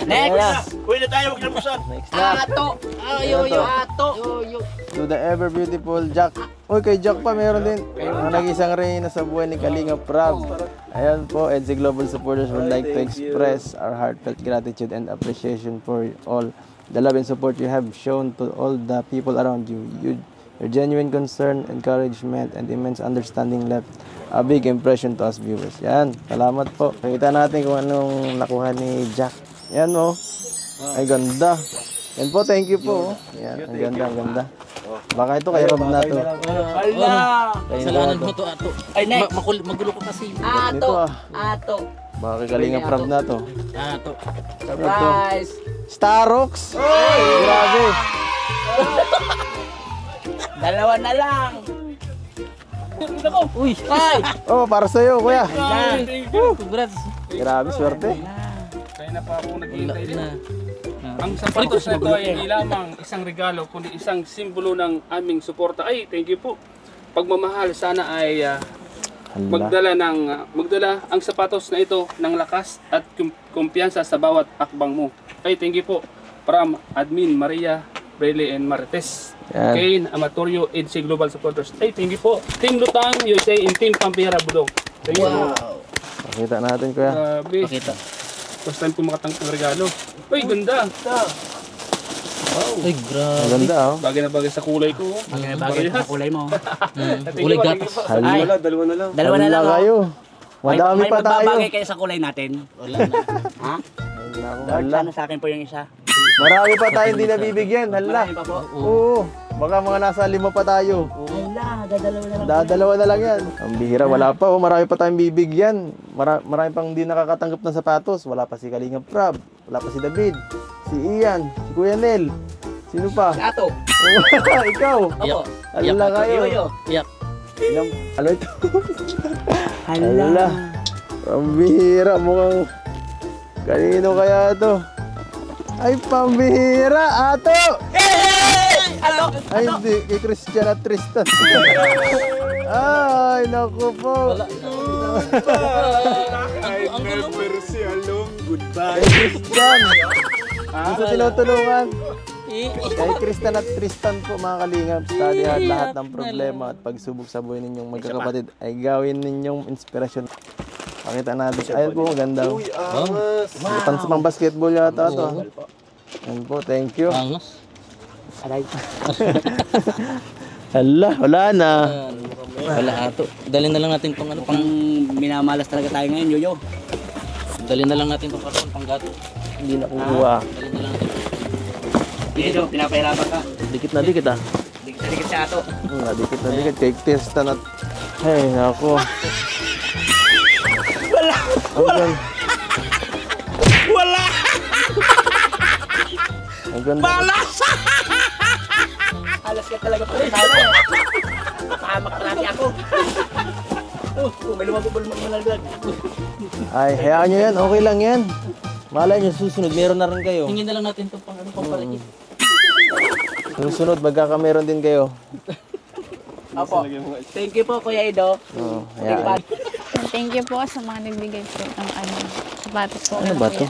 Next. Uwi na tayo, huwag niyo na buksan. Ato. Ato. To the ever beautiful Jack. Uy, kay Jack pa meron din. Ang nag-isang reyna sa buhay ni Kalinga Prab. Ayan po, EDSI Global supporters would like to express our heartfelt gratitude and appreciation for all the love and support you have shown to all the people around you. Your genuine concern, encouragement, and immense understanding left a big impression to us viewers. Yan, salamat po. Nakita natin kung anong nakuha ni Jack. Yan o. Ay, ganda. Yan po, thank you po. Yan, ang ganda, ang ganda. Baka ito kay Rob na to. Hala. Salanan mo to, Ato. Ay, next. Magulo ko kasi. Ato. Ato. Baka kay Kalinga Prab na to. Ato. Surprise! Starox! Grabe! Dalawa na lang. Uy! Ay! Oh, para sa'yo, kuya. Congrats. Grabe, swerte. Kaya na pa ako naghihintay din. Ang sapatos na ito ay hindi lamang isang regalo, kundi isang simbolo ng aming suporta. Ay, thank you po. Pagmamahal, sana ay magdala ang sapatos na ito ng lakas at kumpiyansa sa bawat akbang mo. Ay, thank you po. From Admin Maria, Brele, and Marites Kane Amatorio, EDSI Global Supporters. Ay, thank you po. Team Lutang, USA, and Team Pampira Budong. Thank you po. Pakita natin, kuya. Grabe. Pakita. First time ko makatanggap ng regalo. Uy, ganda! Ay, grabe. Ang ganda, oh. Bagay na bagay sa kulay ko. Bagay na bagay sa kulay mo. Kulay gatas. Ay, Dalawa na lang. Dalawa na lang. kayo. Madami pa tayo. May magbabagay kayo sa kulay natin. Wala na. Ha? Hala. Sana sa akin po yung isa. Marami pa tayo hindi nabibigyan. Hala. Marami pa po. Oo. Baka mga nasa 5 pa tayo. Wala, dadalawa na lang. Dadalawa na lang yan. Ang bihira, wala pa. Oh. Marami pa tayong bibigyan. Marami pang hindi nakakatanggap ng sapatos. Wala pa si Kalinga Prab. Wala pa si David. Si Ian. Si Kuya Nel. Sino pa? Si Ato. Ikaw. Opo. Hala kayo. Iyak. Ano ito? Hala. Ang bihira. Mukhang kanino kaya ito? Ay, pambihira. Ato! Ay, hindi. Kay Christian at Tristan. Ay, naku po. I never see alone. Goodbye. Kay Christian. Gusto tinutulungan. Kay Christian at Tristan po, mga kalingap. Study hard lahat ng problema at pagsubok sa buhay ninyong magkakapatid ay gawin ninyong inspirasyon. Pakita natin. Ayun po, maganda. Uy, angas! Pang basketball yata ito. Ayun po, thank you. Angas. Aray. Hala, wala na. Wala, Ato. Dalhin na lang natin itong ano, pang minamalas talaga tayo ngayon, Yoyo. Dalhin na lang natin itong karton, pang gato. Hindi na kukuha. Dalhin na lang natin. Yoyo, pinapahirapan ka. Dikit na dikit ah. Dikit na dikit si Ato. Dikit na dikit. Cake testa na. Ay, naku. Wala! Ang ganda. Balas! Alas ka talaga pala sa akin. Pahamak parati ako. May lumabubol malaglag. Ay, hayaan nyo yan. Okay lang yan. Malay nyo, susunod. Meron na rin kayo. Tingin na lang natin ito pang ano, pang paligid. Susunod, magkakameron din kayo. Opo. Thank you po, Kuya Ido. Oo, hayaan. Thank you po sa mga nagbigay po ng sapatos po. Ano ba to?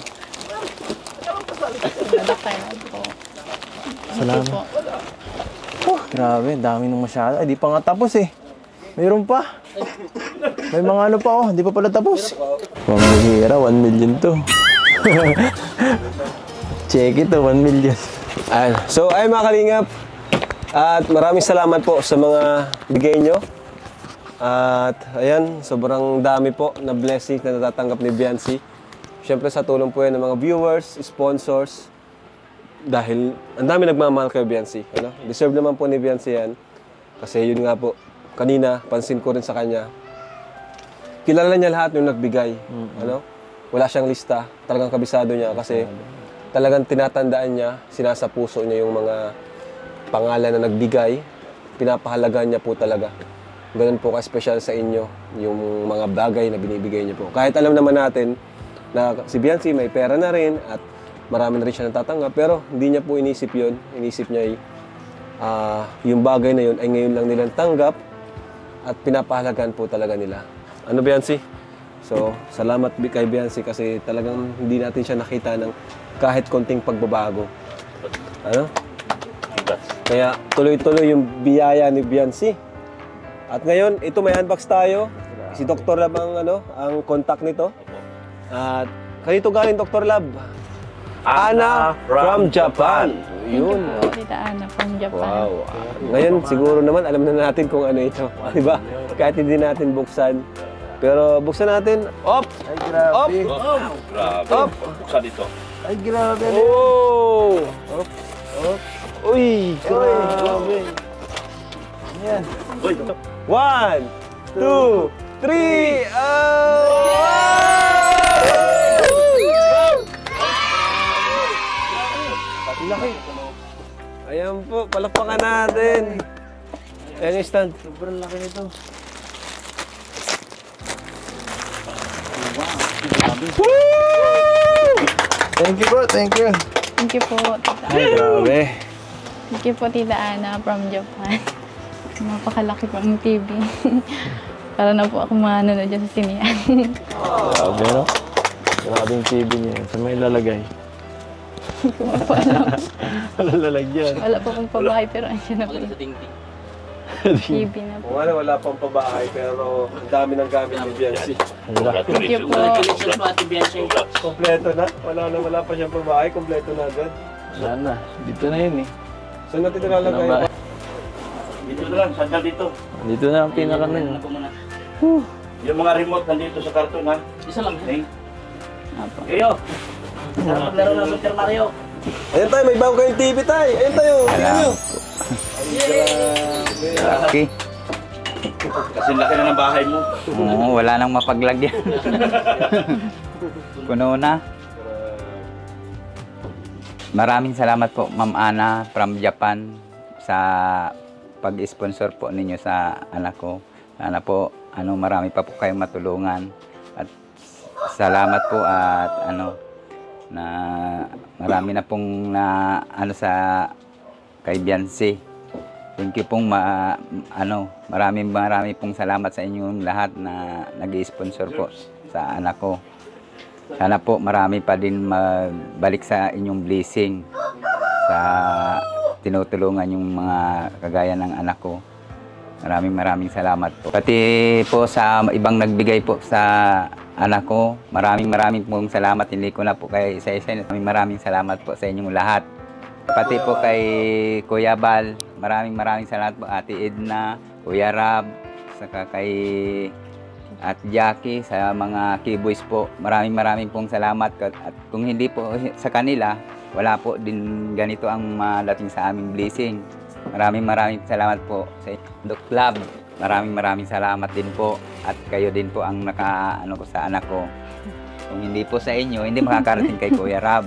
Salamat po. Salamat. Grabe, dami nung masyado. Ay, di pa nga tapos eh. Mayroon pa. May mga ano pa oh, di pa pala tapos. Pamihira, 1 million to. Check it, 1 million. So, ay mga kalingap. At maraming salamat po sa mga bigay nyo. At ayan, sobrang dami po na blessings na natatanggap ni Biancy. Siyempre sa tulong po yan ng mga viewers, sponsors. Dahil ang dami nagmamahal kay Biancy. Ano? Deserve naman po ni Biancy yan. Kasi yun nga po, kanina, pansin ko rin sa kanya. Kilala niya lahat yung nagbigay. Ano? Wala siyang lista. Talagang kabisado niya kasi talagang tinatandaan niya, sinasa puso niya yung mga pangalan na nagbigay. Pinapahalagaan niya po talaga. Ganun po ka-special sa inyo yung mga bagay na binibigay niyo po. Kahit alam naman natin na si Biancy may pera na rin at marami na rin siya natatanggap, pero hindi niya po inisip yun. Inisip niya yung bagay na yun ay ngayon lang nilang tanggap at pinapahalagaan po talaga nila. Ano, Biancy? So, salamat kay Biancy kasi talagang hindi natin siya nakita ng kahit konting pagbabago. Ano? Kaya tuloy-tuloy yung biyaya ni Biancy. At ngayon, ito may unbox tayo. Si Dr. Lab ang contact nito. At kanito galing Dr. Lab? Ana from Japan. Yun. Thank you po, Tita Ana from Japan. Wow. Ngayon, siguro naman alam na natin kung ano ito. Diba? Kahit hindi natin buksan. Pero buksan natin. Op! Ay, grabe. Op! Grabe. Op! Buksan dito. Ay, grabe. Oh! Op. Op. Uy! Grabe! Yan. Uy, 1, 2, 3! Laki! Ayan po, palakpakan natin. Ayan yung stand. Sobrang laki nito. Thank you po, thank you. Thank you po, Tita Ana. Ay, grabe. Thank you po, Tita Ana from Japan. Napakalaki po ang TV. Para na po ako manonood dyan sa sinian. Grabe, no? Grabe yung TV niya. Saan may lalagay? Hindi ko pa alam. Wala lalagyan. Wala pa pong pabahay pero andyan na po. Sa tingting. TV na po. Kung ano, wala pang pabahay, pero ang dami ng gamit ni Biancy. Thank you po. Congratulations po, Ate Biancy. Kompleto na. Wala pa siyang pabahay, kompleto na agad. Wala na. Dito na yun eh. Saan natin nilalagay? dito na lang, sandal dito. Dito na ang pinaka nun. Yung mga remote nandito sa karton, ha? Isa lang. Okay. Iyo. Sarap maglaro ng Super Mario. Ayan tayo, may bago kayong TV tayo. Ayan tayo. Tingnan nyo. Okay. Kasi laki na ng bahay mo. Oo, wala nang mapaglagyan. Puno na. Maraming salamat po, Ma'am Ana from Japan sa pag-sponsor po ninyo sa anak ko. Sana po marami pa po kayong matulungan. At salamat po at na marami na pong sa kay Biancy. Thank you pong maraming pong salamat sa inyong lahat na nag-sponsor po sa anak ko. Sana po marami pa din magbalik sa inyong blessing sa tinutulungan yung mga kagaya ng anak ko. Maraming salamat po. Pati po sa ibang nagbigay po sa anak ko, maraming pong salamat. Hindi ko na po kayo isa-isa. Maraming salamat po sa inyong lahat. Pati po kay Kuya Bal, maraming salamat po. Ate Edna, Kuya Rab, saka kay at Jackie, sa mga keyboys po, maraming pong salamat. At kung hindi po sa kanila, wala po din ganito ang malating sa aming blessing. Maraming salamat po sa Doc Lab. Maraming salamat din po. At kayo din po ang ko sa anak ko. Kung hindi po sa inyo, hindi makakarating kay Kuya Rab.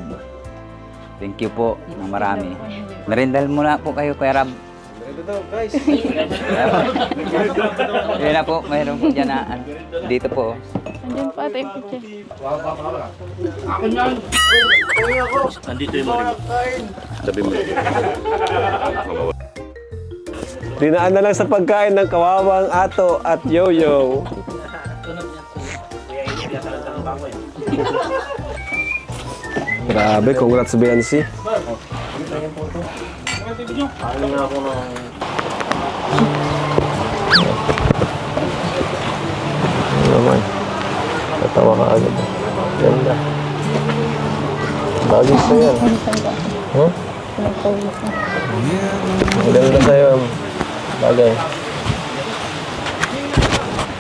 Thank you po ng marami. Merindal muna po kayo, Kuya Rab. Ito daw, guys. Yan na po, mayroon po dyan na dito po. Andyan po ata yung picture. Nandito yung mga remote. Sabi mo. Dinaan na lang sa pagkain ng kawawang Ato at Yoyo. Grabe, congrats Biancy. Naman. Natawa ka agad. Ganda. Bagay sa yan. Huh? Ganda sa'yo. Bagay.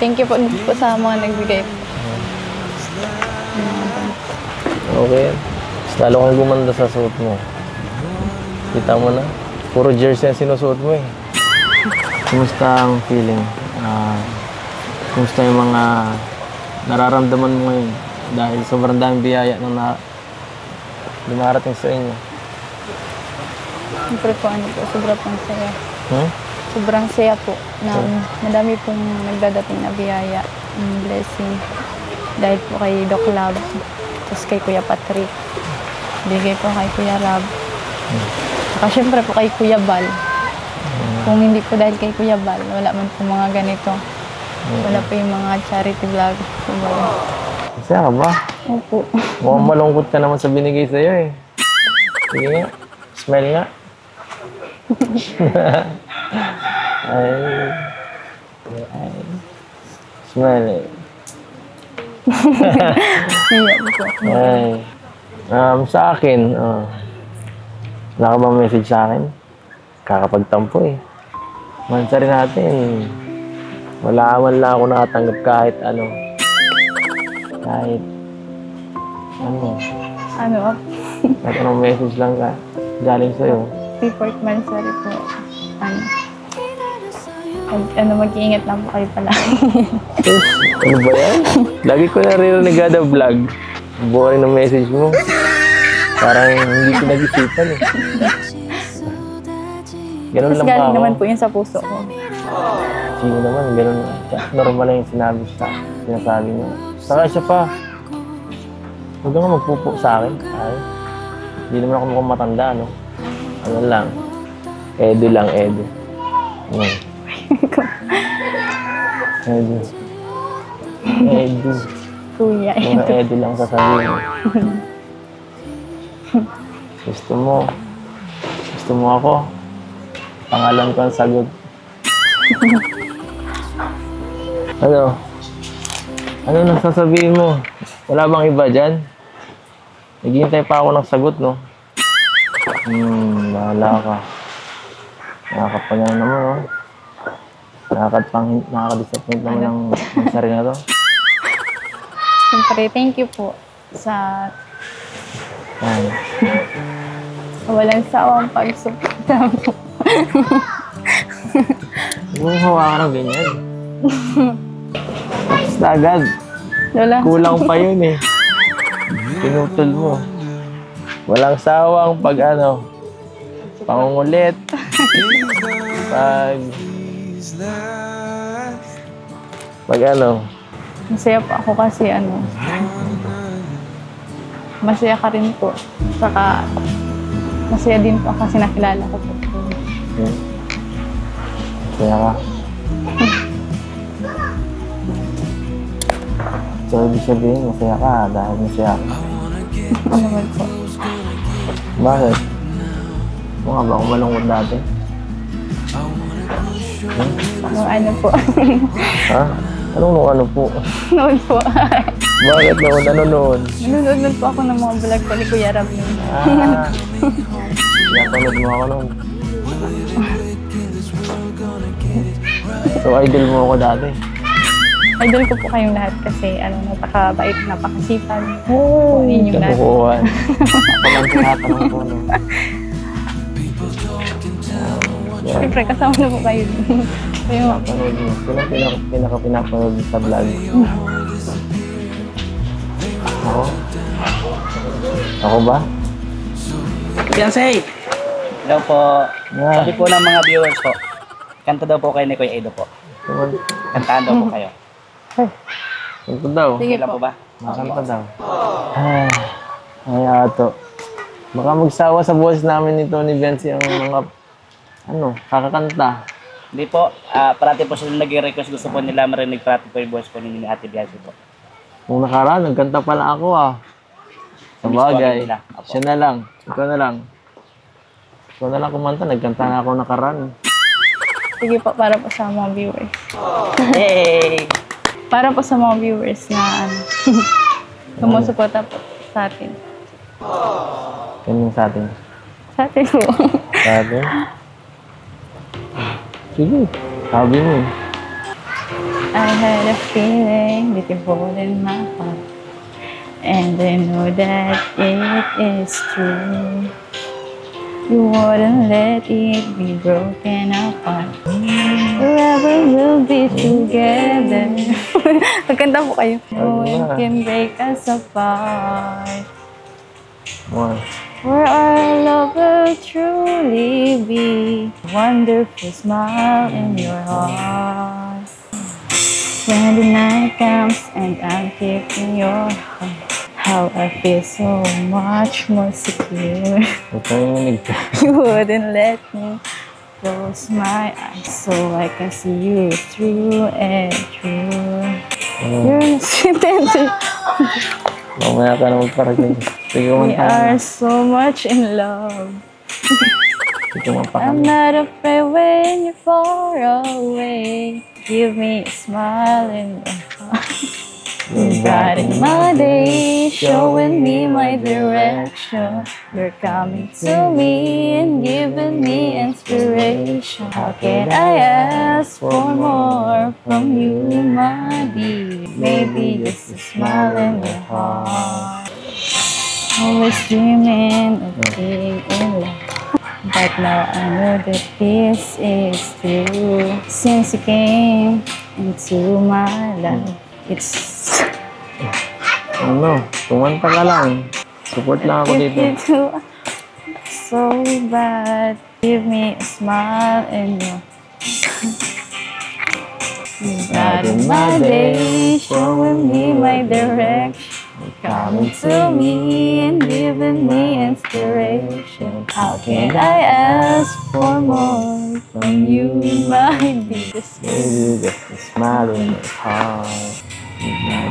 Thank you po sa mga nagbigay po. Okay. Mas lalo kang gumanda sa suot mo. Kita mo na. Puro jersey ang sinusuot mo eh. Kumusta ang feeling? Kumusta yung mga nararamdaman mo ngayon? Dahil sobrang daming biyaya na dumarating sa inyo. Siyempre po, sobrang pong saya. Sobrang saya po na madami pong nagdadating na biyaya, blessing. Dahil po kay Doc Love, tapos kay Kuya Patrick. Bigay po kay Kuya Rob. Saka siyempre po kay Kuya Bal. Kung hindi po dahil kay Kuya Bal, wala man po mga ganito. Wala po yung mga charity vlog. Masaya ka ba? Opo. Mukhang malungkot ka naman sa binigay sa'yo eh. Sige nga. Smile nga. Ay. Smile eh. Ay. Sa akin, wala ka bang message sa akin? Kakapagtampo eh. Mansa rin natin. Wala man lang ako nakatanggap kahit ano. Kahit kahit anong message lang ka galing sa'yo. Report man, sorry po. Mag-iingat lang po kayo pala. Sus, ano ba yan? Lagi ko naririnig kada vlog. Boring na message mo. Parang hindi pinag-isipan eh. Ganun lang ba galing ako? naman po yun sa puso ko. Sige naman, ganun. Normal lang yung sinasabi mo. Saka siya pa, huwag kang magpupo sa akin. Ay, hindi naman ako mukhang matanda, no? Ano lang, Edu lang, Edu. Edu. Kuya, Mga Edu lang sasabihin. Gusto mo ako. Pangalan ko ang sagot. Ano nang sasabihin mo? Wala bang iba dyan? Naghihintay pa ako ng sagot, no? Bahala ka. Nakakapanya naman, no? Nakaka-disappoint naman ang sarili na to. siyempre, thank you po sa walang sawang pagsuporta mo. Huwag mong hawakan ng ganyan. Basta agad. Kulang pa yun eh. Pinutol mo. Walang sawang pangungulit. Masaya po ako kasi masaya ka rin po. Saka masaya din po kasi nakilala ko po. Masaya ka. So, ibig sabihin, masaya ka dahil masaya ka. Ano naman po? Bakit? Mukha ba akong malungkot dati? Ano po? Ha? Ano po? Noon po. Bakit noon? Ano noon? Nanonood po ako ng mga vlog ko ni Kuya Rab. Napanood mo ako noon. So, idol mo ako dati. Idol ko po kayong lahat kasi napakabait, napakasipag. Oh, inyong lahat. Kabukuhan. Ako lang tinatanong ko, no? Siyempre, kasama na po kayo. Pinapanood mo. Pinapanood sa vlog. Ako? Ako ba? Fiancé! Hello po. Sabi po ng mga viewers po. Kanta daw po kayo ni Kuya Edo po. Kantaan daw po kayo. Kanta daw. Sige po ba? Makanta daw. Ay, ato. Baka magsawa sa boses namin nito ni Bensi ang mga kakakanta. Hindi po. Parati po sila nag-request. Gusto po nila marinig parati po yung voice po ni Ate Bianci po. Nung nakaraan, nagkanta pala ako Sa bagay. Siya na lang. Ikaw na lang. Ikaw na lang kumanta. Nagkanta na ako nakaraan. Sige po, para po sa mga viewers. Hey! Para po sa mga viewers na sumusuporta po sa atin. Ganyan sa atin. Sa atin po. Sa atin? Sige. Sabi mo. I had a feeling that you hold in my heart, and I know that it is true. You wouldn't let it be broken apart. Forever we'll be together. Magkanta po kayo. No one can break us apart. For our love will truly be a wonderful smile in your heart. When the night comes and I'm keeping your heart, how I feel so much more secure. You wouldn't let me close my eyes so I can see you through and through. You're intended. Mamaya ka na magparating. Sige, We are so much in love. I'm not afraid when you're far away. Give me a smile in your heart. You're brighting my day, showing me my direction. You're coming to me and giving me inspiration. How can I ask for more from you, my dear? Maybe just a smile in your heart. Always dreaming of being in love, but now I know that this is true. Since you came into my life, it's Ano, tumanta ka lang. Support lang ako dito. if you do so bad, give me a smile and your brighten my day, showing me my direction. Coming to me and giving me inspiration. How can I ask for more from you, my dear? Maybe just a smile in your heart.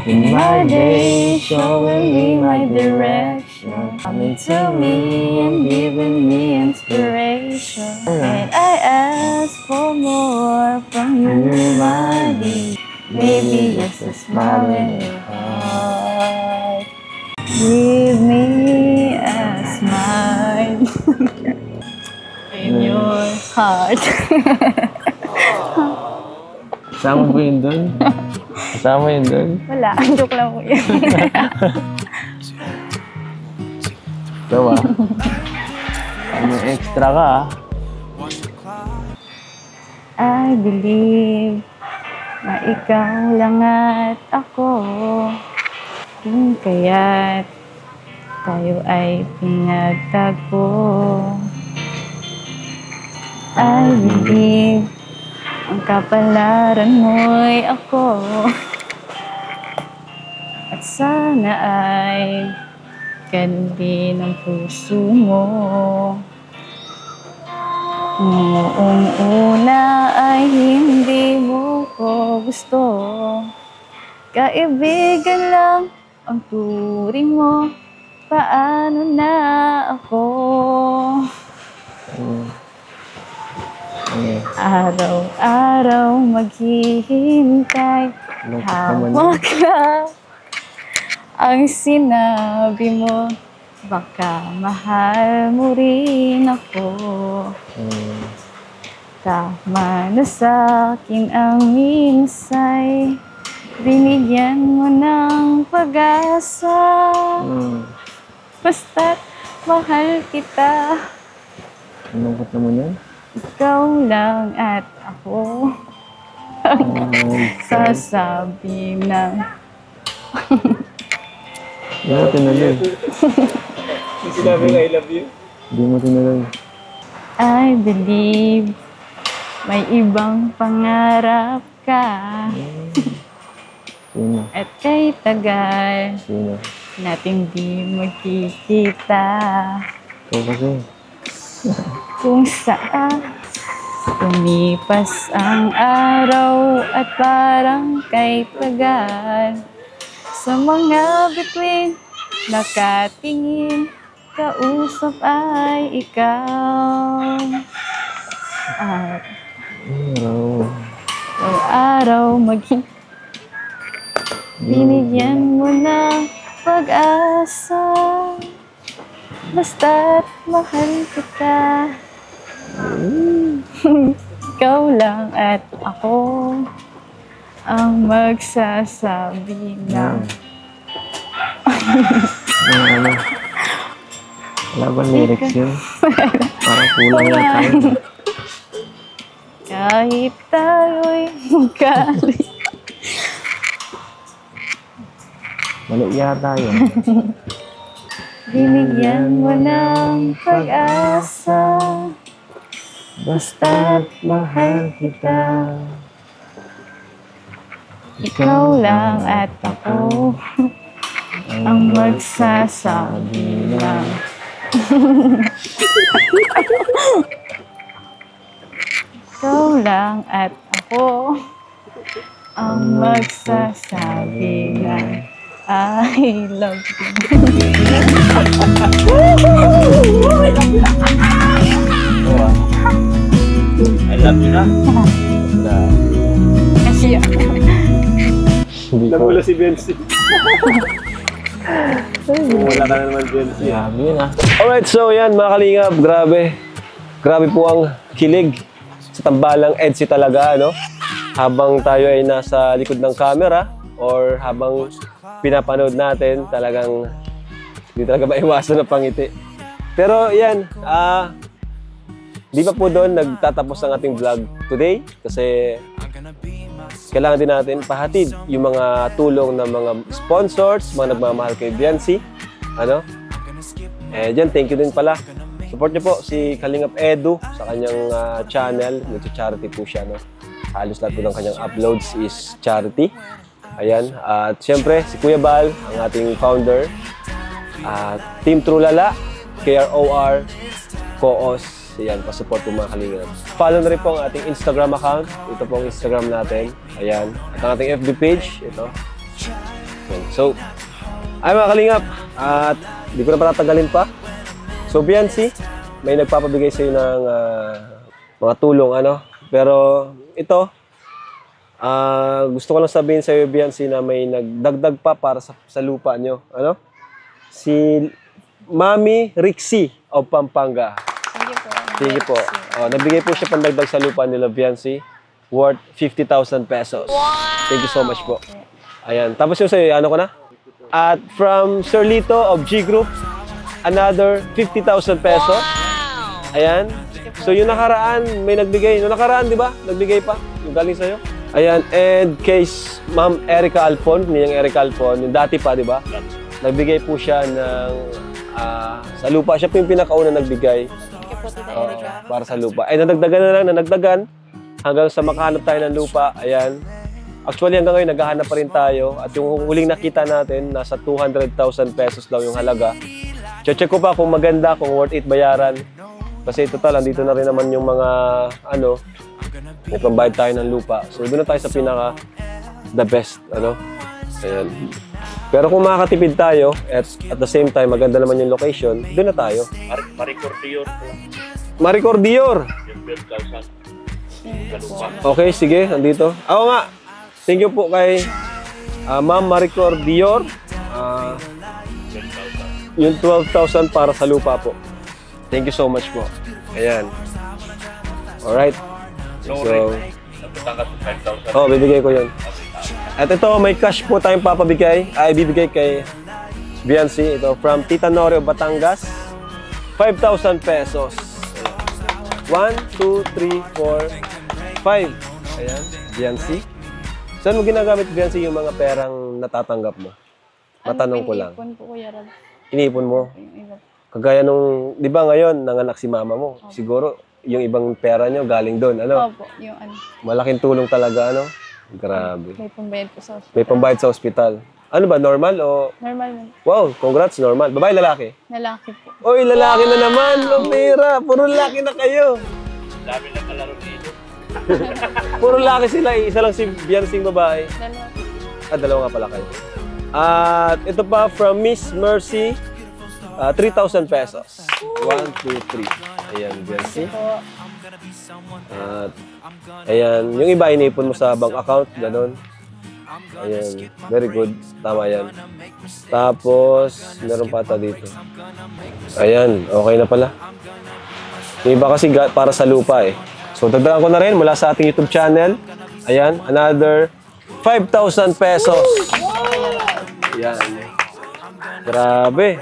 In my day, showing me my direction. Coming to me and giving me inspiration. And I ask for more from you, my dear. Maybe just a smile in your heart. Give me a smile in your heart. Kasama mo yun doon? Kasama yun doon? Wala, joke lang po yun. Diba? Ano extra ka ah? I believe na ikaw lang at ako, kung kaya't tayo ay pinagtagpo. I believe ang kapalaran mo'y ako, at sana ay ganun din ang puso mo. Noong una ay hindi mo ko gusto, kaibigan lang ang turing mo, paano na ako? Araw-araw maghihintay, hawak lang ang sinabi mo, baka mahal mo rin ako. Tama na sa'kin ang minsay, binigyan mo ng pag-asa. Basta't mahal kita. Anong ba't naman yan? Ikaw lang at ako ang sasabi ng Hindi mo tinuloy. Sinabi nga I love you. Hindi mo tinuloy. I believe may ibang pangarap ka. Sino? At kay tagal Sino? nating di magkikita. Ikaw kasi. Kung saan lumipas ang araw at parang kay tagal, sa mga bituin nakatingin, kausap ay ikaw. At araw maging binigyan mo ng pag-asa, basta't mahal kita. Ikaw lang at ako ang magsasabi na Ano? Wala ba lyrics yun? Parang kulang na tayo. kahit tayo'y magkali. Mali yata yun. Binigyan mo ng pag-asa, basta't mahal kita. Ikaw lang at ako ang magsasabi na ikaw lang at ako ang magsasabi na I love you. I love you na. Kasi Nagula si Bensi. Wala ka na naman, Bensi. Grabe yun ah. Alright, so yan mga kalingap, grabe. Grabe po ang kilig sa tambalang EDSI talaga, ano? Habang tayo ay nasa likod ng camera or habang pinapanood natin, talagang hindi talaga maiwasan ng pangiti. Pero yan, di pa po doon nagtatapos ang ating vlog today kasi kailangan din natin pahatid yung mga tulong ng mga sponsors, mga nagmamahal kay Biancy. Ano? Eh, dyan, thank you din pala. Support niyo po si Kalingap Edu sa kanyang channel. Nag-charity po siya. No? Halos lahat po ng kanyang uploads is charity. Ayan. At siyempre, si Kuya Bal, ang ating founder. Team Trulala, KROR, Koos. Ayan, pasupport po mga Kalingap. Follow na rin po ang ating Instagram account. Ito po ang Instagram natin. Ayan. At ang ating FB page. Ito. Ayan. So, ay mga Kalingap. At di ko na patatagalin pa. So, Biancy, may nagpapabigay sa iyo ng mga tulong, ano. Pero ito, gusto ko lang sabihin sa iyo, Biancy, na may nagdagdag pa para sa lupa nyo. Ano? Si Mami Rixie of Pampanga. Sige po. Nabigay po siya pandagdag sa lupa nila, Biancy, worth 50,000 pesos. Wow! Thank you so much po. Ayan. Tapos yung sa'yo, ano ko na? At from Sir Lito of G Group, another 50,000 pesos. Wow! Ayan. So yung nakaraan, may nagbigay. Yung nakaraan, di ba? Nagbigay pa. Yung galing sa'yo. Ayan. And kay Ma'am Erica Alpon, niyang Erica Alpon, yung dati pa, di ba? Nagbigay po siya ng sa lupa. Siya po yung pinakauna nagbigay. Para sa lupa. Ay, nadagdagan hanggang sa makahanap tayo ng lupa. Ayan. Actually, hanggang ngayon, naghahanap pa rin tayo. At yung huling nakita natin, nasa 200,000 pesos daw yung halaga. Check ko pa kung maganda, kung worth it bayaran. Kasi total, andito na rin naman yung mga, may pambayad tayo ng lupa. So, doon na tayo sa pinaka the best, Ayan. Pero kung makakatipid tayo, at the same time, maganda naman yung location, doon na tayo. Maricordior po. Maricordior! Yung 12,000. Okay, sige, nandito. Ako nga, thank you po kay Ma'am Maricordior. Yung 12,000 para sa lupa po. Thank you so much po. Ayan. Alright. So, bibigay ko yun. At ito, may cash po tayong papabigay. Ay, bibigay kay Biancy. Ito, from Tita Nore of Batangas. 5,000 pesos. 1, 2, 3, 4, 5. Ayan, Biancy. Saan mo ginagamit, Biancy, yung mga perang natatanggap mo? Matanong ko lang. Iniipon po, Kuya Rab. Iniipon mo? Kagaya nung, di ba ngayon, nanganak si mama mo? Siguro, yung ibang pera nyo galing doon, Opo, yung Malaking tulong talaga, Grabe. may pambayad po sa hospital. May pambayad sa ospital. Ano ba, normal o? Normal man. Wow, congrats, normal. Babae, lalaki? Lalaki po. Oy, lalaki na naman. Pambira. Puro lalaki na kayo. Dami na kalaro dito. Puro lalaki sila. Isa lang si Biancy babae. Dalawa. Dalawa nga pala kayo. At ito pa from Miss Mercy. 3,000 pesos. 1, 2, 3. Ayan, Biancy. At ayan, yung iba inipon mo sa bank account, gano'n. Ayan, very good. Tama yan. Tapos, meron pa ata dito. Ayan, okay na pala. Yung iba kasi para sa lupa eh. So, dagdagan ko na rin mula sa ating YouTube channel. Ayan, another 5,000 pesos. Yan. Grabe.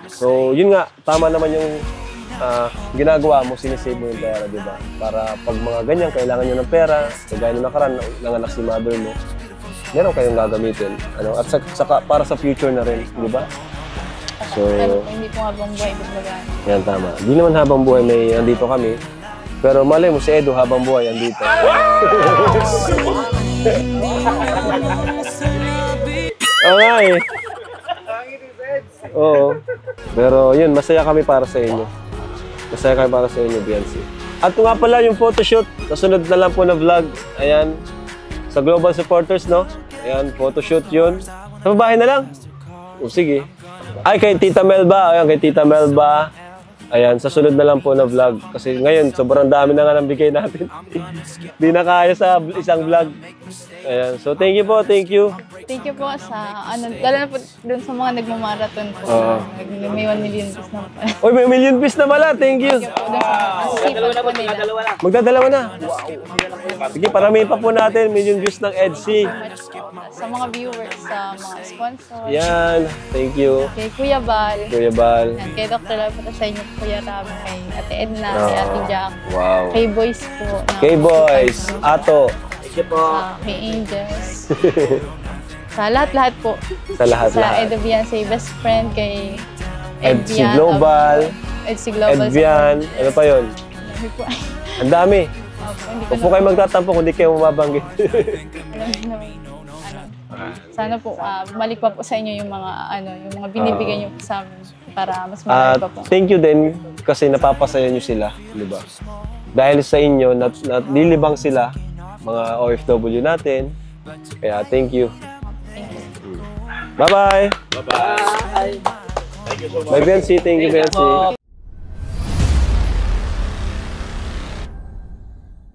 So, yun nga, tama naman yung ginagawa mo, sinisave mo yung pera, di ba? Para pag mga ganyan, kailangan nyo ng pera, kagaya nung nakaraan, nanganak si mother mo, meron kayong gagamitin. Ano? At saka para sa future na rin, di ba? So, Hindi po habang buhay ibiglagan. yan tama. Di naman habang buhay may andito kami. Pero malay mo si Edo habang buhay andito. Oo nga eh. Oo. Pero yun, masaya kami para sa inyo. Masaya kami para sa inyo, Biancy. At nga pala yung photoshoot, nasunod na lang po na vlog. Ayan. Sa Global Supporters, no? Ayan, photoshoot yun. Sa babae na lang. O sige. Ay, kay Tita Melba. Ayan, kay Tita Melba. Ayan, sa sunod na lang po na vlog. Kasi ngayon, sobrang dami na nga ng bigay natin. Di na kaya sa isang vlog. Ayan, so thank you po, thank you. Thank you po sa, lalo na po dun sa mga nagmamarathon po. May 1 million views na po. Uy, may 1 million views na pala, thank you. Thank you po dun sa sipag po nila. Magdadalawa na. Sige, paramihin pa po natin, million views ng EDC. Sa mga viewers, sa mga sponsors. Yan, thank you. Kay Kuya Bal. Kuya Bal. Yan, kay Dr. Lapata sa inyo, Kuya Ram, kay Ate Edna, kay Ate Jack. Wow. Kay Boys po. K-Boys, Ato. Kay Angels. Sa lahat-lahat po. Sa lahat-lahat. Sa Edo Beyonce, best friend, kay EDC Global. EDC Global. Edvian. Ano pa yun? Dami po. Ang dami. Hindi ko Huwag po kayo magtatampo kung di kayo mababanggit. Sana po bumalik pa po sa inyo yung mga yung mga binibigay niyo po sa amin para mas marami pa po. Thank you din kasi napapasaya niyo sila, di ba? Dahil sa inyo, nalilibang sila, mga OFW natin. Kaya thank you. Bye-bye! Bye-bye. Thank you so much. Bye, Biancy. Thank you, Biancy.